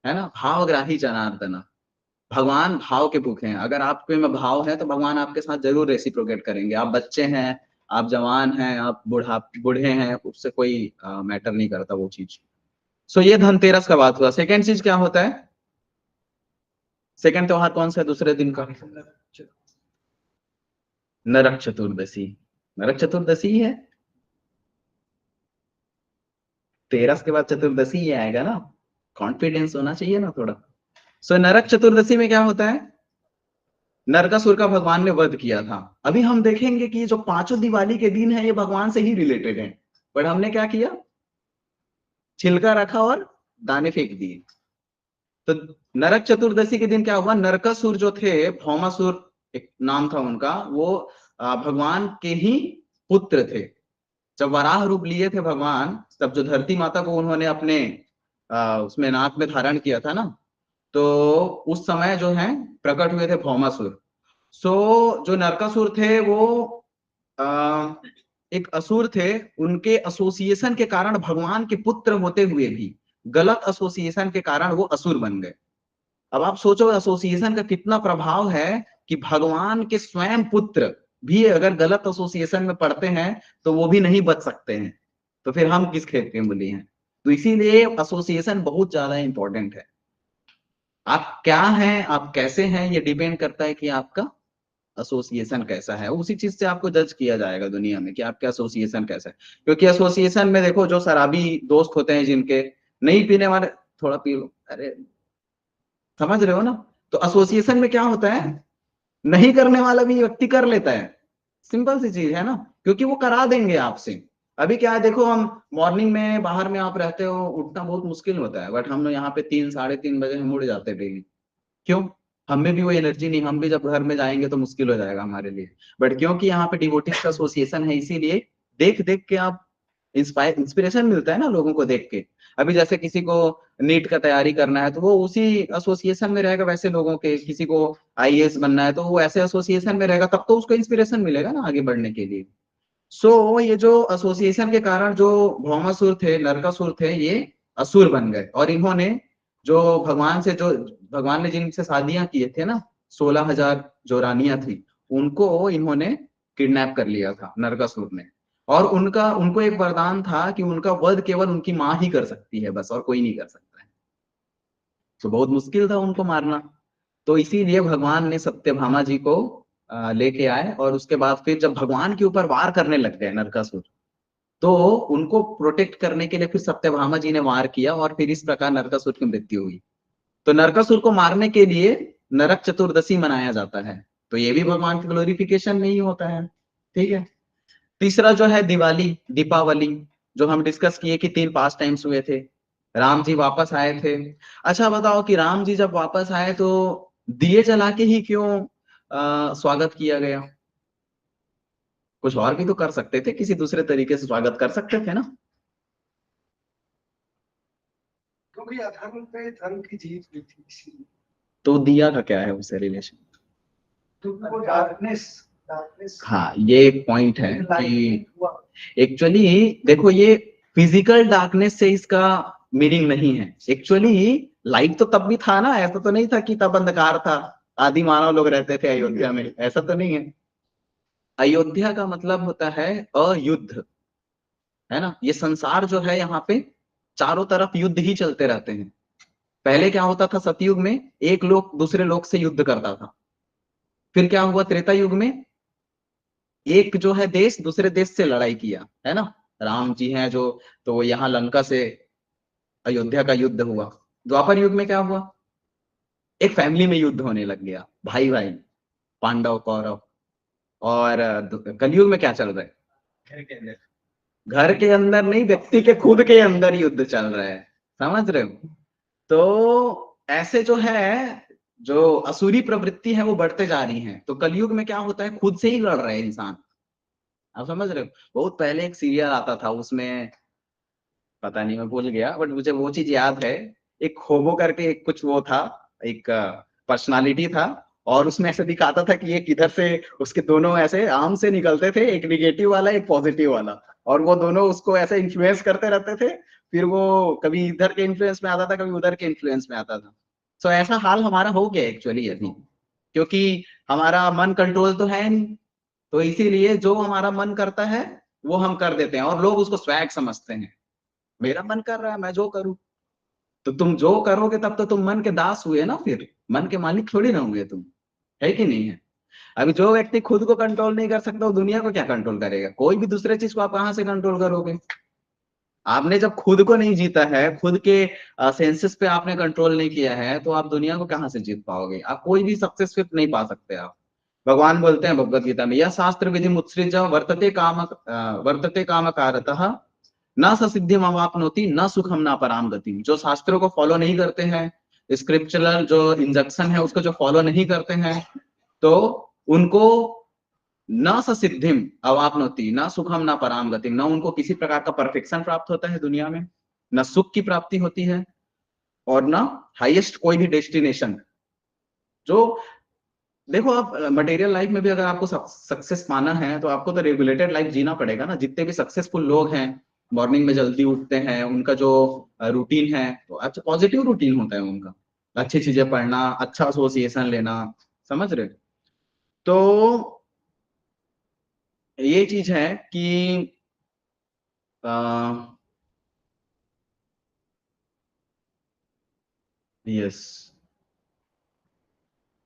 है ना? भावग्राही जनार्दन। भगवान भाव के भूखे हैं। अगर आपके में भाव है तो भगवान आपके साथ जरूर रेसिप्रोकेट करेंगे। आप बच्चे हैं, आप जवान हैं, आप बूढ़े हैं, उससे कोई मैटर नहीं करता वो चीज। सो ये धनतेरस का बात हुआ। सेकेंड चीज क्या होता है? सेकंड त्योहार कौन सा है दूसरे दिन का? नरक चतुर्दशी। नरक चतुर्दशी ही है, 13 के बाद चतुर्दशी ही आएगा ना, कॉन्फिडेंस होना चाहिए ना थोड़ा। सो नरक चतुर्दशी में क्या होता है? नरकासुर का भगवान ने वध किया था। अभी हम देखेंगे कि जो पांचों दिवाली के दिन है ये भगवान से ही रिलेटेड है, बट हमने क्या किया, छिलका रखा और दाने फेंक दिए। तो नरक चतुर्दशी के दिन क्या हुआ, नरकासुर जो थे, भौमासुर एक नाम था उनका, वो भगवान के ही पुत्र थे। जब वराह रूप लिए थे भगवान, तब जो धरती माता को उन्होंने अपने उसमें नाक में धारण किया था ना, तो उस समय जो है प्रकट हुए थे भौमासुर। सो जो नरकासुर थे वो आ, एक असुर थे, उनके एसोसिएशन के कारण भगवान के पुत्र होते हुए भी गलत एसोसिएशन के कारण वो असुर बन गए। अब आप सोचो एसोसिएशन का कितना प्रभाव है, कि भगवान के स्वयं पुत्र भी अगर गलत एसोसिएशन में पड़ते हैं तो वो भी नहीं बच सकते हैं, तो फिर हम किस खेत के मूली हैं। तो इसीलिए एसोसिएशन बहुत ज्यादा इंपॉर्टेंट है। आप क्या हैं, आप कैसे हैं, ये डिपेंड करता है कि आपका एसोसिएशन कैसा है। उसी चीज से आपको जज किया जाएगा दुनिया में कि आपका एसोसिएशन कैसा है। क्योंकि एसोसिएशन में देखो, जो शराबी दोस्त होते हैं जिनके, नहीं पीने वाले थोड़ा पी लो, अरे समझ रहे हो ना। तो एसोसिएशन में क्या होता है, नहीं करने वाला भी व्यक्ति कर लेता है। सिंपल सी चीज है ना, क्योंकि वो करा देंगे आपसे। अभी क्या है, देखो हम मॉर्निंग में बाहर में आप रहते हो, उठना बहुत मुश्किल होता है, बट हम लोग यहाँ पे 3 साढ़े 3 बजे हम उड़ जाते हैं डेली। क्यों? हमें भी वो एनर्जी नहीं, हम भी जब घर में जाएंगे तो मुश्किल हो जाएगा हमारे लिए। बट क्योंकि यहाँ पे डिवोटीज का एसोसिएशन है, इसीलिए देख देख के आप इंस्पिरेशन मिलता है ना लोगों को देख के। अभी जैसे किसी को नीट का तैयारी करना है तो वो उसी एसोसिएशन में रहेगा, वैसे लोगों के, किसी को आईएएस बनना है तो वो ऐसे एसोसिएशन में रहेगा, तब तो उसको इंस्पिरेशन मिलेगा ना आगे बढ़ने के लिए। सो ये जो एसोसिएशन के कारण जो भौमासुर थे, नरकासुर थे, ये असुर बन गए। और इन्होंने जो भगवान से, जो भगवान ने जिनसे शादियां किए थे ना, 16,000 जो रानियां थी, उनको इन्होंने किडनैप कर लिया था नरकासुर ने। और उनका, उनको एक वरदान था कि उनका वध केवल उनकी माँ ही कर सकती है बस, और कोई नहीं कर सकता है। तो बहुत मुश्किल था उनको मारना। तो इसीलिए भगवान ने सत्यभामा जी को लेके आए, और उसके बाद फिर जब भगवान के ऊपर वार करने लग गए नरकासुर, तो उनको प्रोटेक्ट करने के लिए फिर सत्यभामा जी ने वार किया, और फिर इस प्रकार नरकासुर की मृत्यु हुई। तो नरकासुर को मारने के लिए नरक चतुर्दशी मनाया जाता है। तो ये भी भगवान के ग्लोरिफिकेशन में ही होता है। ठीक है। तीसरा जो है दिवाली, दीपावली, जो हम डिस्कस किए कि 3 पास टाइम्स हुए थे। राम जी वापस आए थे। अच्छा बताओ कि राम जी जब वापस आए तो दिए जला के ही क्यों स्वागत किया गया? कुछ और भी तो कर सकते थे, किसी दूसरे तरीके से स्वागत कर सकते थे ना। क्योंकि अधर्म पे धर्म की जीत हुई थी इसीलिए। तो दिया का क्या है उससे रिलेशन? तो वो डार्कनेस डार्कनेस हाँ, ये एक पॉइंट है कि एक्चुअली देखो, ये फिजिकल डार्कनेस से इसका मीनिंग नहीं है। एक्चुअली लाइट तो तब भी था ना, ऐसा तो नहीं था कि तब अंधकार था, आदि मानव लोग रहते थे अयोध्या में, ऐसा तो नहीं है। अयोध्या का मतलब होता है अयुद्ध, है ना। ये संसार जो है यहाँ पे चारों तरफ युद्ध ही चलते रहते हैं। पहले क्या होता था, सतयुग में एक लोग दूसरे लोग से युद्ध करता था। फिर क्या हुआ, त्रेता युग में एक जो है देश दूसरे देश से लड़ाई किया, है ना। राम जी हैं जो, तो यहाँ लंका से अयोध्या का युद्ध हुआ। द्वापर युग में क्या हुआ, एक फैमिली में युद्ध होने लग गया, भाई भाई, पांडव कौरव। और कलयुग में क्या चल रहा है, घर के अंदर। घर के अंदर नहीं, व्यक्ति के खुद के अंदर युद्ध चल रहा है। समझ रहे हो। तो ऐसे जो है, जो असुरी प्रवृत्ति है वो बढ़ते जा रही है। तो कलयुग में क्या होता है, खुद से ही लड़ रहे हैं इंसान। आप समझ रहे हो। बहुत पहले एक सीरियल आता था, उसमें पता नहीं मैं भूल गया, बट मुझे वो चीज याद है। एक होबो करके एक कुछ वो था, एक पर्सनालिटी था, और उसमें ऐसे दिखाता था कि एक इधर से, उसके दोनों ऐसे आर्म से निकलते थे, एक निगेटिव वाला एक पॉजिटिव वाला, और वो दोनों उसको ऐसे इन्फ्लुएंस करते रहते थे। फिर वो कभी इधर के इन्फ्लुएंस में आता था, कभी उधर के इन्फ्लुएंस में आता था। सो ऐसा हाल हमारा हो गया एक्चुअली अभी, क्योंकि हमारा मन कंट्रोल तो है नहीं। तो इसीलिए जो हमारा मन करता है वो हम कर देते हैं, और लोग उसको स्वैग समझते हैं। मेरा मन कर रहा है मैं जो करूं, तो तुम जो करोगे तब तो तुम मन के दास हुए ना, फिर मन के मालिक थोड़ी ना हुए तुम, है कि नहीं है? अभी जो व्यक्ति खुद को कंट्रोल नहीं कर सकता वो दुनिया को क्या कंट्रोल करेगा? कोई भी दूसरे चीज को आप कहां से कंट्रोल करोगे? आपने जब खुद को नहीं जीता है, खुद के सेंसेस पे आपने कंट्रोल नहीं किया है, तो आप दुनिया को कहां से जीत पाओगे? आप कोई भी सक्सेस नहीं पा सकते आप। भगवान बोलते हैं भगवत गीता में, यह शास्त्र विधि मुत्सृज वर्तते काम कारतः न स सिद्धिम अवाप्नोति न सुखम न पराम गति। जो शास्त्रों को फॉलो नहीं करते हैं, स्क्रिप्चरल जो इंजक्शन है उसको जो फॉलो नहीं करते हैं, तो उनको न स सिद्धिम अवाप्नोति न सुखम न पराम गति, न उनको किसी प्रकार का परफेक्शन प्राप्त होता है दुनिया में, न सुख की प्राप्ति होती है, और न हाईएस्ट कोई भी डेस्टिनेशन। जो देखो, आप मटेरियल लाइफ में भी अगर आपको सक्सेस पाना है तो आपको तो रेगुलेटेड लाइफ जीना पड़ेगा ना। जितने भी सक्सेसफुल लोग हैं, मॉर्निंग में जल्दी उठते हैं, उनका जो रूटीन है तो अच्छा पॉजिटिव रूटीन होता है उनका, अच्छी चीजें पढ़ना, अच्छा एसोसिएशन लेना, समझ रहे? तो ये चीज है कि यस,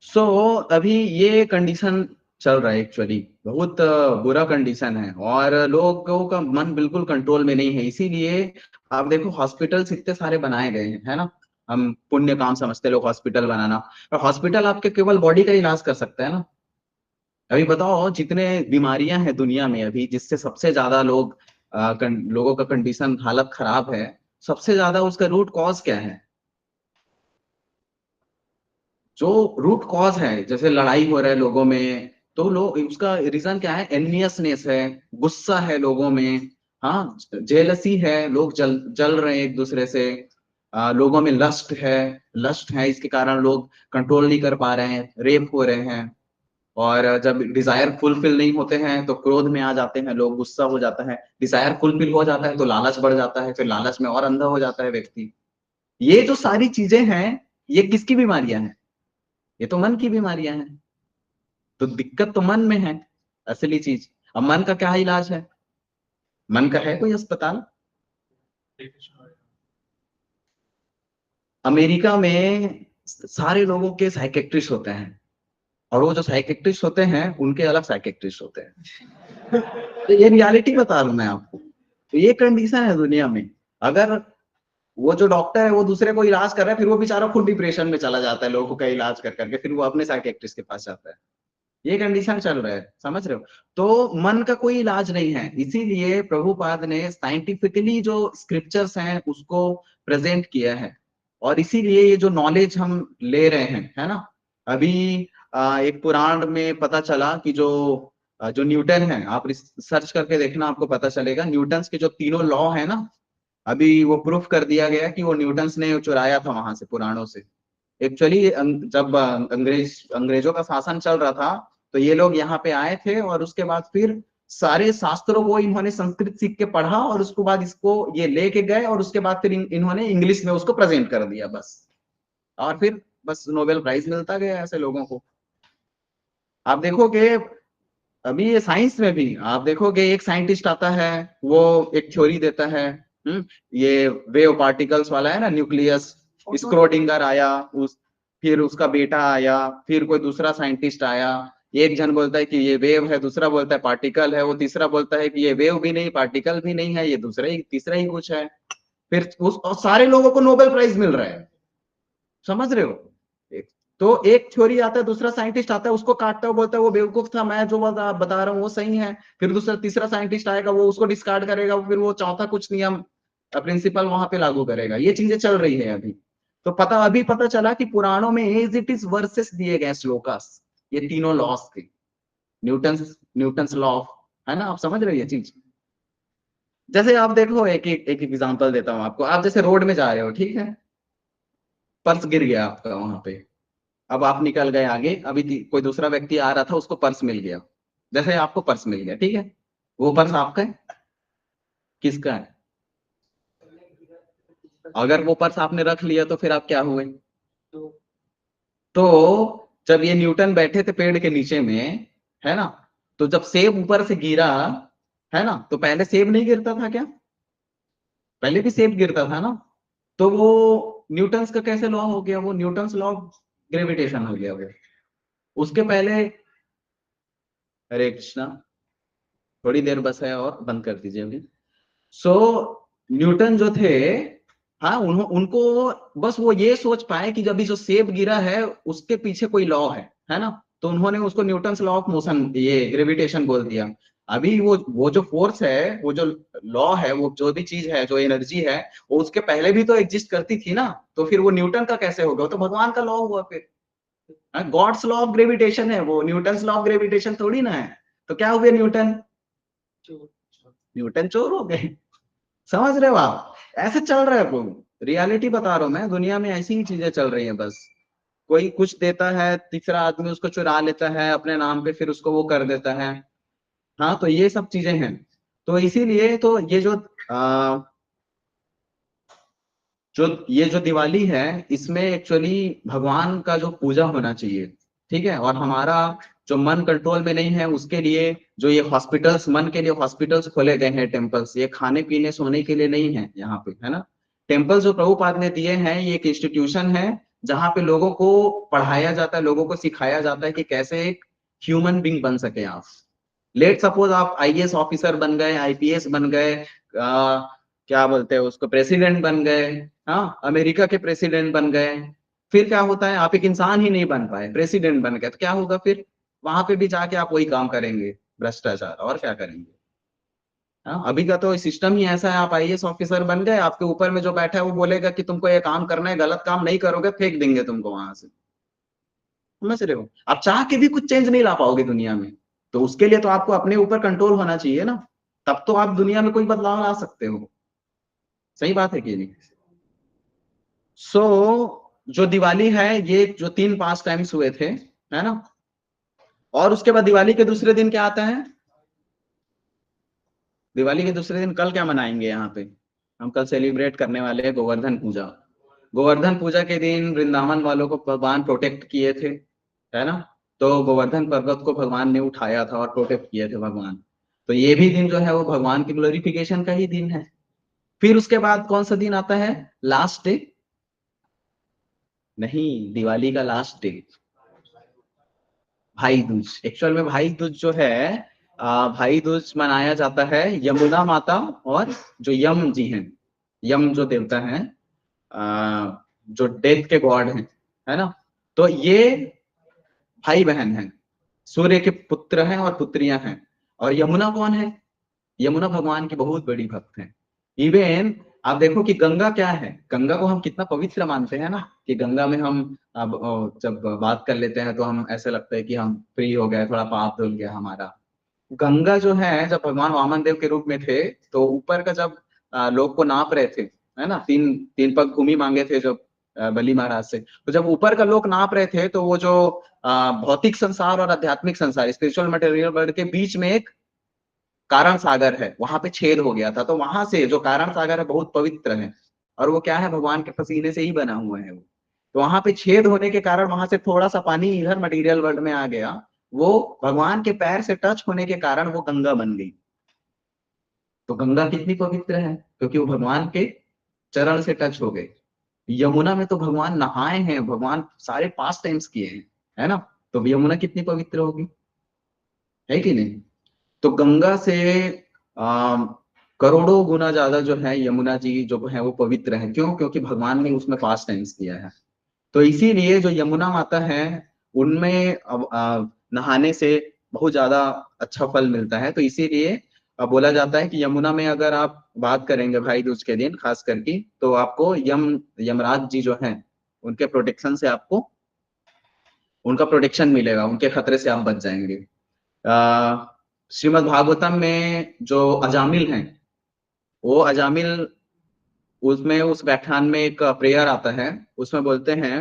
सो अभी ये कंडीशन चल रहा है, एक्चुअली बहुत बुरा कंडीशन है और लोगों का मन बिल्कुल कंट्रोल में नहीं है। इसीलिए आप देखो हॉस्पिटल्स इतने सारे बनाए गए हैं, है ना? हम पुण्य काम समझते लोग हॉस्पिटल बनाना, और हॉस्पिटल आपके केवल बॉडी का इलाज कर सकता है ना। अभी बताओ जितने बीमारियां हैं दुनिया में अभी, जिससे सबसे ज्यादा लोगों का कंडीशन हालत खराब है, सबसे ज्यादा उसका रूट कॉज क्या है? जो रूट कॉज है, जैसे लड़ाई हो रहा है लोगों में, तो लोग उसका रीजन क्या है? एनवियसनेस है, गुस्सा है लोगों में, हाँ, जेलसी है, लोग जल जल रहे हैं एक दूसरे से, लोगों में लस्ट है, इसके कारण लोग कंट्रोल नहीं कर पा रहे हैं, रेप हो रहे हैं। और जब डिजायर फुलफिल नहीं होते हैं तो क्रोध में आ जाते हैं लोग, गुस्सा हो जाता है, डिजायर फुलफिल हो जाता है तो लालच बढ़ जाता है, फिर लालच में और अंधा हो जाता है व्यक्ति। ये जो सारी चीजें हैं, ये किसकी बीमारियां हैं? ये तो मन की बीमारियां हैं। तो दिक्कत तो मन में है, असली चीज। अब मन का क्या इलाज है? मन का है कोई अस्पताल? अमेरिका में सारे लोगों के साइकेट्रिस्ट होते हैं, और वो जो साइकेट्रिस्ट होते हैं उनके अलग साइकेट्रिस्ट होते हैं। तो ये रियलिटी बता रहा हूं मैं आपको। तो ये कंडीशन है दुनिया में। अगर वो जो डॉक्टर है वो दूसरे को इलाज कर रहा है, फिर वो बेचारा खुद डिप्रेशन में चला जाता है लोगों का इलाज कर करके, फिर वो अपने साइकेट्रिस्ट के पास जाता है। ये कंडीशन चल रहा है, समझ रहे हो? तो मन का कोई इलाज नहीं है, इसीलिए प्रभुपाद ने साइंटिफिकली जो स्क्रिप्चर्स हैं उसको प्रेजेंट किया है। और इसीलिए ये जो नॉलेज हम ले रहे हैं, है ना? अभी एक पुराण में पता चला कि जो न्यूटन है, आप सर्च करके देखना, आपको पता चलेगा न्यूटन्स के जो तीनों लॉ है ना, अभी वो प्रूफ कर दिया गया कि वो न्यूटन्स ने चुराया था वहां से, पुराणों से। एक्चुअली जब अंग्रेजों का शासन चल रहा था, तो ये लोग यहाँ पे आए थे, और उसके बाद फिर सारे शास्त्रों को इन्होंने संस्कृत सीख के पढ़ा, और उसके बाद इसको ये लेके गए, और उसके बाद फिर इन्होंने इंग्लिश में उसको प्रेजेंट कर दिया बस। और फिर बस नोबेल प्राइज मिलता गया ऐसे लोगों को। आप देखोगे अभी ये साइंस में भी आप देखोगे, एक साइंटिस्ट आता है, वो एक थ्योरी देता है, ये वेव पार्टिकल्स वाला है ना, न्यूक्लियस। स्क्रोडिंगर आया, फिर उसका बेटा आया, फिर कोई दूसरा साइंटिस्ट आया। एक जन बोलता है कि ये वेव है, दूसरा बोलता है पार्टिकल है, वो तीसरा बोलता है कि ये वेव भी नहीं पार्टिकल भी नहीं है, ये तीसरा ही कुछ है। फिर और सारे लोगों को नोबेल प्राइज मिल रहा है, समझ रहे हो? तो एक थ्योरी आता है, दूसरा साइंटिस्ट आता है, उसको काटता है, वो बोलता है वो बेवकूफ था, मैं जो बता रहा हूँ वो सही है। फिर दूसरा तीसरा साइंटिस्ट आएगा, वो उसको डिस्कार्ड करेगा, फिर वो चौथा कुछ नियम प्रिंसिपल वहां पे लागू करेगा। ये चीजें चल रही है अभी। तो अभी पता चला कि पुराणों में एज इट इज वर्सेस दिए गए श्लोकास, ये तीनों लॉस थे, न्यूटन्स लॉ, है ना? आप समझ रहे हो ये चीज? जैसे आप देखो, एक एग्जांपल देता हूं आपको। आप जैसे रोड में जा रहे हो, ठीक है, पर्स गिर गया आपका वहां पे, अब आप निकल गए आगे, अभी कोई दूसरा व्यक्ति आ रहा था, उसको पर्स मिल गया। जैसे आपको पर्स मिल गया, ठीक है, वो पर्स आपका है, किसका है? अगर वो पर्स आपने रख लिया तो फिर आप क्या हुए? तो जब ये न्यूटन बैठे थे पेड़ के नीचे में, है ना, तो जब सेब ऊपर से गिरा, है ना, तो पहले सेब नहीं गिरता था क्या? पहले भी सेब गिरता था ना। तो वो न्यूटन्स का कैसे लॉ हो गया? वो न्यूटन्स लॉ ऑफ ग्रेविटेशन हो गया वो। उसके पहले, हरे कृष्णा, थोड़ी देर बस है और बंद कर दीजिए अभी। सो न्यूटन जो थे, हाँ, उनको बस वो ये सोच पाए कि जब जो सेब गिरा है उसके पीछे कोई लॉ है ना, तो उन्होंने उसको न्यूटन्स लॉ ऑफ मोशन, ये ग्रेविटेशन बोल दिया। अभी वो जो फोर्स है, वो जो लॉ है, वो जो भी चीज है, जो एनर्जी है, वो उसके पहले भी तो एग्जिस्ट करती थी ना, तो फिर वो न्यूटन का कैसे होगा? वो तो भगवान का लॉ हुआ फिर। गॉड्स लॉ ऑफ ग्रेविटेशन है वो, न्यूटन्स लॉ ऑफ ग्रेविटेशन थोड़ी ना है। तो क्या हुए न्यूटन? न्यूटन चोर हो गए। समझ रहे हो आप? ऐसे चल रहा है वो, रियलिटी बता रहा हूं मैं, दुनिया में ऐसी ही चीजें चल रही हैं बस। कोई कुछ देता है, तीसरा आदमी उसको चुरा लेता है अपने नाम पे, फिर उसको वो कर देता है। हाँ, तो ये सब चीजें हैं। तो इसीलिए तो ये जो दिवाली है, इसमें एक्चुअली भगवान का जो पूजा होना चाहिए, ठीक है। और हमारा जो मन कंट्रोल में नहीं है, उसके लिए जो ये हॉस्पिटल्स, मन के लिए हॉस्पिटल्स खोले गए हैं, टेम्पल्स, ये खाने पीने सोने के लिए नहीं है यहाँ पे, है ना। टेम्पल्स जो प्रभुपाद ने दिए हैं, ये एक इंस्टीट्यूशन है जहाँ पे लोगों को पढ़ाया जाता है, लोगों को सिखाया जाता है कि कैसे एक ह्यूमन बींग बन सके आप। लेट सपोज आप आईएएस ऑफिसर बन गए, आईपीएस बन गए, क्या बोलते हैं उसको, प्रेसिडेंट बन गए, हाँ, अमेरिका के प्रेसिडेंट बन गए। फिर क्या होता है? आप एक इंसान ही नहीं बन पाए, प्रेसिडेंट बन गए, तो क्या होगा फिर? वहां पे भी जाके आप वही काम करेंगे, भ्रष्टाचार, और क्या करेंगे? हाँ, अभी का तो सिस्टम ही ऐसा है। आप आईएएस ऑफिसर बन गए, आपके ऊपर में जो बैठा है वो बोलेगा कि तुमको ये काम करना है, गलत काम नहीं करोगे फेंक देंगे तुमको वहां से। समझ रहे हो? आप चाह के भी कुछ चेंज नहीं ला पाओगे दुनिया में। तो उसके लिए तो आपको अपने ऊपर कंट्रोल होना चाहिए ना, तब तो आप दुनिया में कोई बदलाव ला सकते हो। सही बात है कि नहीं? सो जो दिवाली है, ये जो 3 टाइम्स हुए थे, है ना। और उसके बाद दिवाली के दूसरे दिन क्या आता है? दिवाली के दूसरे दिन कल क्या मनाएंगे यहाँ पे? हम कल सेलिब्रेट करने वाले हैं गोवर्धन पूजा। गोवर्धन पूजा के दिन वृंदावन वालों को भगवान प्रोटेक्ट किए थे, है ना। तो गोवर्धन पर्वत को भगवान ने उठाया था और प्रोटेक्ट किए थे भगवान। तो ये भी दिन जो है वो भगवान की ग्लोरिफिकेशन का ही दिन है। फिर उसके बाद कौन सा दिन आता है? Last day? नहीं, दिवाली का लास्ट डे भाई दूज। एक्चुअल में भाई दूज जो है, भाई दूज मनाया जाता है यमुना माता और जो यम जी हैं, यम जो देवता हैं, जो डेथ के गॉड हैं, है ना। तो ये भाई बहन हैं, सूर्य के पुत्र हैं और पुत्रियां हैं। और यमुना कौन है? यमुना भगवान की बहुत बड़ी भक्त है। इवन आप देखो कि गंगा क्या है, गंगा को हम कितना पवित्र मानते हैं ना, कि गंगा में हम अब जब बात कर लेते हैं तो हम ऐसे लगता है कि हम फ्री हो गए, थोड़ा पाप धुल गया हमारा। गंगा जो है, जब भगवान वामन देव के रूप में थे, तो ऊपर का जब लोग को नाप रहे थे, है ना, तीन तीन पग भूमि मांगे थे जब बलि महाराज से, तो जब ऊपर का लोग नाप रहे थे, तो वो जो भौतिक संसार और आध्यात्मिक संसार, स्पिरिचुअल मटेरियल वर्ल्ड के बीच में एक कारण सागर है, वहां पे छेद हो गया था। तो वहां से जो कारण सागर है बहुत पवित्र है, और वो क्या है? भगवान के पसीने से ही बना हुआ है वो। तो वहां पे छेद होने के कारण वहां से थोड़ा सा पानी इधर मटेरियल वर्ल्ड में आ गया। वो भगवान के पैर से टच होने के कारण वो गंगा बन गई। तो गंगा कितनी पवित्र है, क्योंकि वो भगवान के चरण से टच हो गए। यमुना में तो भगवान नहाए हैं, भगवान सारे 5 टाइम्स किए हैं, है ना। तो यमुना कितनी पवित्र होगी, है कि नहीं? तो गंगा से करोड़ों गुना ज्यादा जो है यमुना जी जो है वो पवित्र है। क्यों? क्योंकि भगवान ने उसमें 5 टाइम्स किया है। तो इसीलिए जो यमुना माता है, उनमें नहाने से बहुत ज्यादा अच्छा फल मिलता है। तो इसीलिए बोला जाता है कि यमुना में अगर आप बात करेंगे भाई दूज के दिन खास करके, तो आपको यमराज जी जो हैं, उनके प्रोटेक्शन से आपको उनका प्रोटेक्शन मिलेगा, उनके खतरे से आप बच जाएंगे। श्रीमद् भागवतम में जो अजामिल हैं, वो अजामिल, उसमें उस व्याख्यान में एक प्रेयर आता है, उसमें बोलते हैं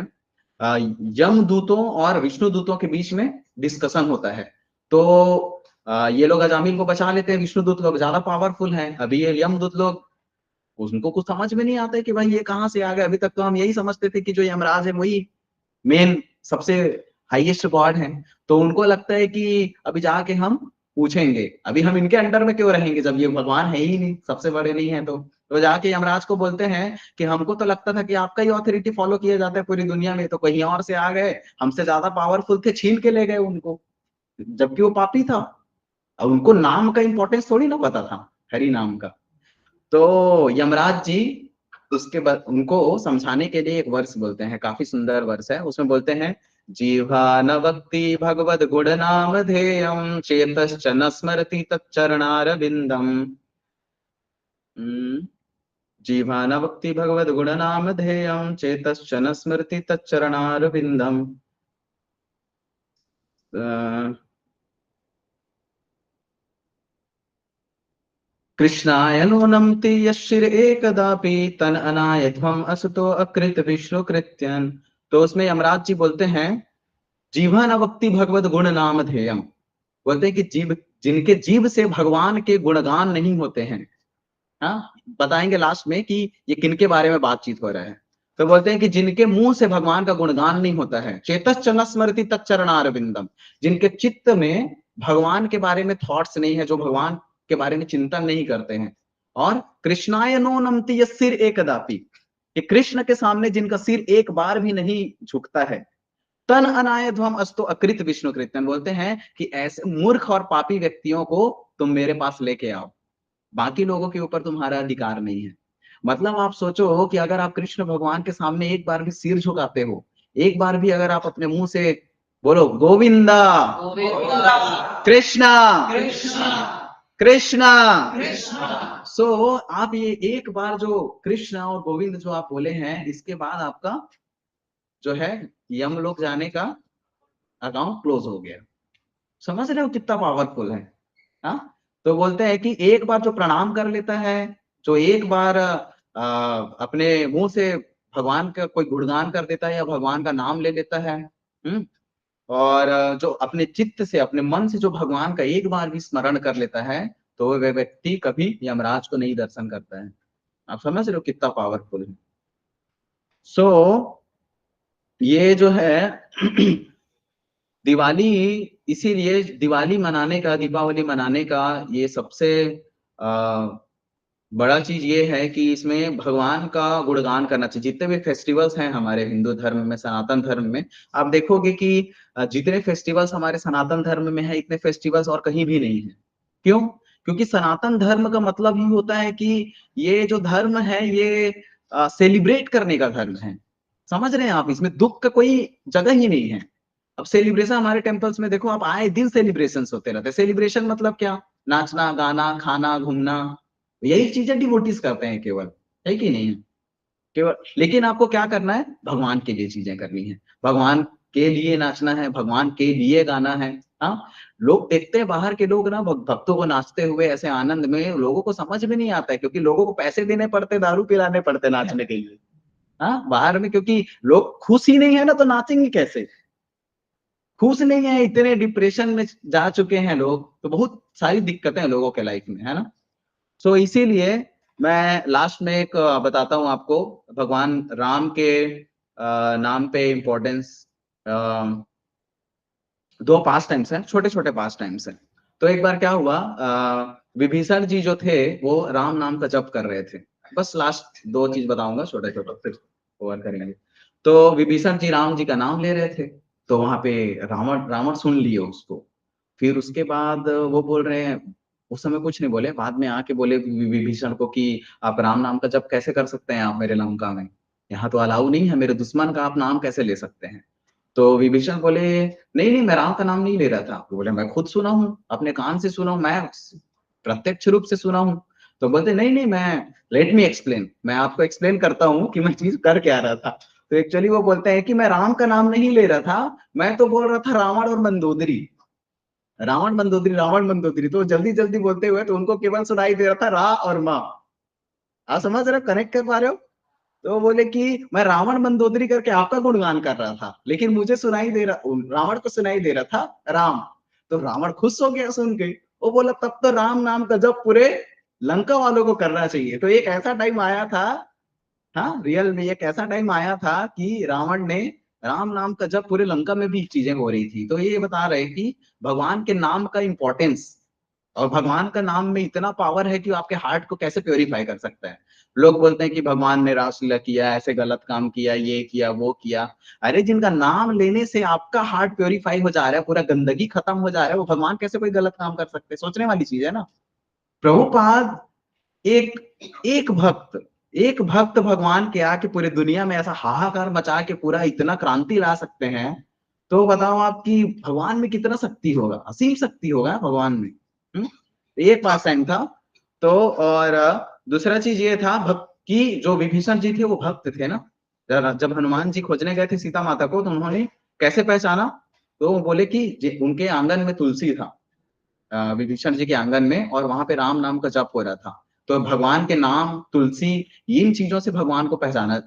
यम दूतों और विष्णु दूतों के बीच में डिस्कशन होता है। तो ये लोग अजामिल को बचा लेते हैं, विष्णु दूत लोग ज्यादा पावरफुल हैं। अभी ये यम दूत लोग, उनको कुछ समझ में नहीं आता है कि भाई ये कहाँ से आ गए। अभी तक तो हम यही समझते थे कि जो यमराज है वही मेन सबसे हाईएस्ट गॉड है। तो उनको लगता है कि अभी जाके हम पूछेंगे अभी हम इनके अंडर में क्यों रहेंगे जब ये भगवान है ही नहीं, सबसे बड़े नहीं है। तो जाके यमराज को बोलते हैं कि हमको तो लगता था कि आपका ही ऑथोरिटी फॉलो किया जाता है पूरी दुनिया में, तो कहीं और से आ गए, हमसे ज्यादा पावरफुल थे, छीन के ले गए उनको, जबकि वो पापी था। अब उनको नाम का इंपॉर्टेंस थोड़ी ना पता था, हरि नाम का। तो यमराज जी उसके बाद उनको समझाने के लिए एक वर्ष बोलते हैं, काफी सुंदर वर्ष है, उसमें बोलते हैं जीवा न वक्ति भगवद गुण नाम धेयम चेतश्च न स्मरति तच्चरणार बिंदम। जीवा न वक्ति भगवद गुण नाम धेयम चेतश्च न स्मरति तच्चरणार बिंदम। कृष्णाय नूनमति यशिर एकदापि तन अनायध्वम असुतो अकृत विष्णु कृत्यन। तो उसमें यमराज जी बोलते हैं जीवा न वक्ति भगवद गुण नाम धेयम, बोलते हैं कि जीव जिनके जीव से भगवान के गुणगान नहीं होते हैं, हाँ बताएंगे लास्ट में कि ये किनके बारे में बातचीत हो रहा है। तो बोलते हैं कि जिनके मुंह से भगवान का गुणगान नहीं होता है, चेतश्च न स्मरति तच्चरणारविंदम, जिनके चित्त में भगवान के बारे में थॉट्स नहीं है, जो भगवान के बारे में चिंतन नहीं करते हैं। और कृष्णाय नो नमति सिर एकदापि, कि कृष्ण के सामने जिनका सिर एक बार भी नहीं झुकता है, तन अनायध्वम अस्तु अकृत विष्णु कृत्यन, बोलते हैं कि ऐसे मूर्ख और पापी व्यक्तियों को तुम मेरे पास लेके आओ, बाकी लोगों के ऊपर तुम्हारा अधिकार नहीं है। मतलब आप सोचो कि अगर आप कृष्ण भगवान के सामने एक बार भी सिर झुकाते हो, एक बार भी अगर आप अपने मुंह से बोलो गोविंदा कृष्णा कृष्णा, सो आप ये एक बार जो कृष्णा और गोविंद जो आप बोले हैं, इसके बाद आपका जो है यमलोक जाने का अकाउंट क्लोज हो गया। समझ रहे हो कितना पावरफुल है। हाँ तो बोलते हैं कि एक बार जो प्रणाम कर लेता है, जो एक बार अपने मुंह से भगवान का कोई गुणगान कर देता है या भगवान का नाम ले लेता है, और जो अपने चित्त से अपने मन से जो भगवान का एक बार भी स्मरण कर लेता है, तो वह व्यक्ति कभी यमराज को नहीं दर्शन करता है। आप समझ रहे हो कितना पावरफुल है। सो ये जो है दिवाली, इसीलिए दिवाली मनाने का, दीपावली मनाने का ये सबसे बड़ा चीज ये है कि इसमें भगवान का गुणगान करना चाहिए। जितने भी फेस्टिवल्स हैं हमारे हिंदू धर्म में, सनातन धर्म में, आप देखोगे कि जितने फेस्टिवल्स हमारे सनातन धर्म में है, इतने फेस्टिवल्स और कहीं भी नहीं है। क्यों? क्योंकि सनातन धर्म का मतलब ही होता है कि ये जो धर्म है ये सेलिब्रेट करने का धर्म है। समझ रहे हैं आप, इसमें दुख का कोई जगह ही नहीं है। अब सेलिब्रेशन हमारे टेम्पल्स में देखो, आप आए दिन सेलिब्रेशन होते रहते हैं। सेलिब्रेशन मतलब क्या? नाचना गाना खाना घूमना, यही चीजें डिवोटीज करते हैं केवल, है कि नहीं? केवल, लेकिन आपको क्या करना है? भगवान के लिए चीजें करनी है, भगवान के लिए नाचना है, भगवान के लिए गाना है। हाँ, लोग देखते हैं बाहर के लोग ना भक्तों को नाचते हुए ऐसे आनंद में, लोगों को समझ में नहीं आता है, क्योंकि लोगों को पैसे देने पड़ते, दारू पिलाने पड़ते नाचने के लिए। हाँ, बाहर में क्योंकि लोग खुश ही नहीं है ना, तो नाचेंगे कैसे? खुश नहीं है, इतने डिप्रेशन में जा चुके हैं लोग, तो बहुत सारी दिक्कतें हैं लोगों के लाइफ में, है ना। सो इसीलिए मैं लास्ट में एक बताता हूँ आपको, भगवान राम के नाम पे इम्पोर्टेंस। दो पास टाइम्स हैं, छोटे छोटे पास टाइम्स हैं। तो एक बार क्या हुआ, विभीषण जी जो थे वो राम नाम का जप कर रहे थे। बस लास्ट दो चीज बताऊंगा छोटे छोटे, फिर ओवर करेंगे। तो विभीषण जी राम जी का नाम ले रहे थे, तो वहां पे रावण रावण सुन लिए उसको। फिर उसके बाद वो बोल रहे हैं, उस समय कुछ नहीं बोले, बाद में आके बोले विभीषण को कि आप राम नाम का जप कैसे कर सकते हैं, आप मेरे लंका में, यहाँ तो अलाउ नहीं है, मेरे दुश्मन का आप नाम कैसे ले सकते हैं। तो विभीषण बोले नहीं नहीं, मैं राम का नाम नहीं ले रहा था। तो बोले मैं खुद सुना हूँ, अपने कान से सुना हूँ, मैं प्रत्यक्ष रूप से सुना हूँ। तो बोलते नहीं नहीं, मैं लेट मी एक्सप्लेन, मैं आपको एक्सप्लेन करता हूँ कि मैं चीज कर क्या रहा था। तो एक्चुअली वो बोलते हैं कि मैं राम का नाम नहीं ले रहा था, मैं तो बोल रहा था रावण और मंदोदरी, रावण मंदोदरी रावण मंदोदरी। तो जल्दी जल्दी बोलते हुए तो उनको केवल सुनाई दे रहा था रा और माँ। आप समझ रहे हो, कनेक्ट कर पा रहे हो? तो बोले कि मैं रावण मंदोदरी करके आपका गुणगान कर रहा था, लेकिन मुझे सुनाई दे रहा, रावण को सुनाई दे रहा था राम। तो रावण खुश हो गया सुन के, वो बोला तब तो राम नाम का जब पूरे लंका वालों को करना चाहिए। तो एक ऐसा टाइम आया था, हाँ रियल में एक ऐसा टाइम आया था कि रावण ने राम नाम का जब पूरे लंका में भी चीजें हो रही थी। तो ये बता रहे कि भगवान के नाम का इंपॉर्टेंस और भगवान का नाम में इतना पावर है कि वो आपके हार्ट को कैसे प्योरीफाई कर सकता है। लोग बोलते हैं कि भगवान ने रासलीला किया, ऐसे गलत काम किया, ये किया, वो किया। अरे जिनका नाम लेने से आपका हार्ट प्योरीफाई हो जा रहा है, पूरा गंदगी खत्म हो जा रहा है, वो भगवान कैसे कोई गलत काम कर सकते हैं? सोचने वाली चीज है ना। प्रभुपाद एक भक्त भगवान के आके पूरे दुनिया में ऐसा हाहाकार मचा के पूरा इतना क्रांति ला सकते हैं, तो बताओ आपकी भगवान में कितना शक्ति होगा, असीम शक्ति होगा भगवान में। एक पास टाइम था। तो और दूसरा चीज ये था भक्त की, जो विभीषण जी थे वो भक्त थे ना। जब हनुमान जी खोजने गए थे सीता माता को, तो उन्होंने कैसे पहचाना? तो वो बोले कि उनके आंगन में तुलसी था, विभीषण जी के आंगन में, और वहां पे राम नाम का जप हो रहा था। तो भगवान के नाम, तुलसी, इन चीजों से भगवान को पहचाना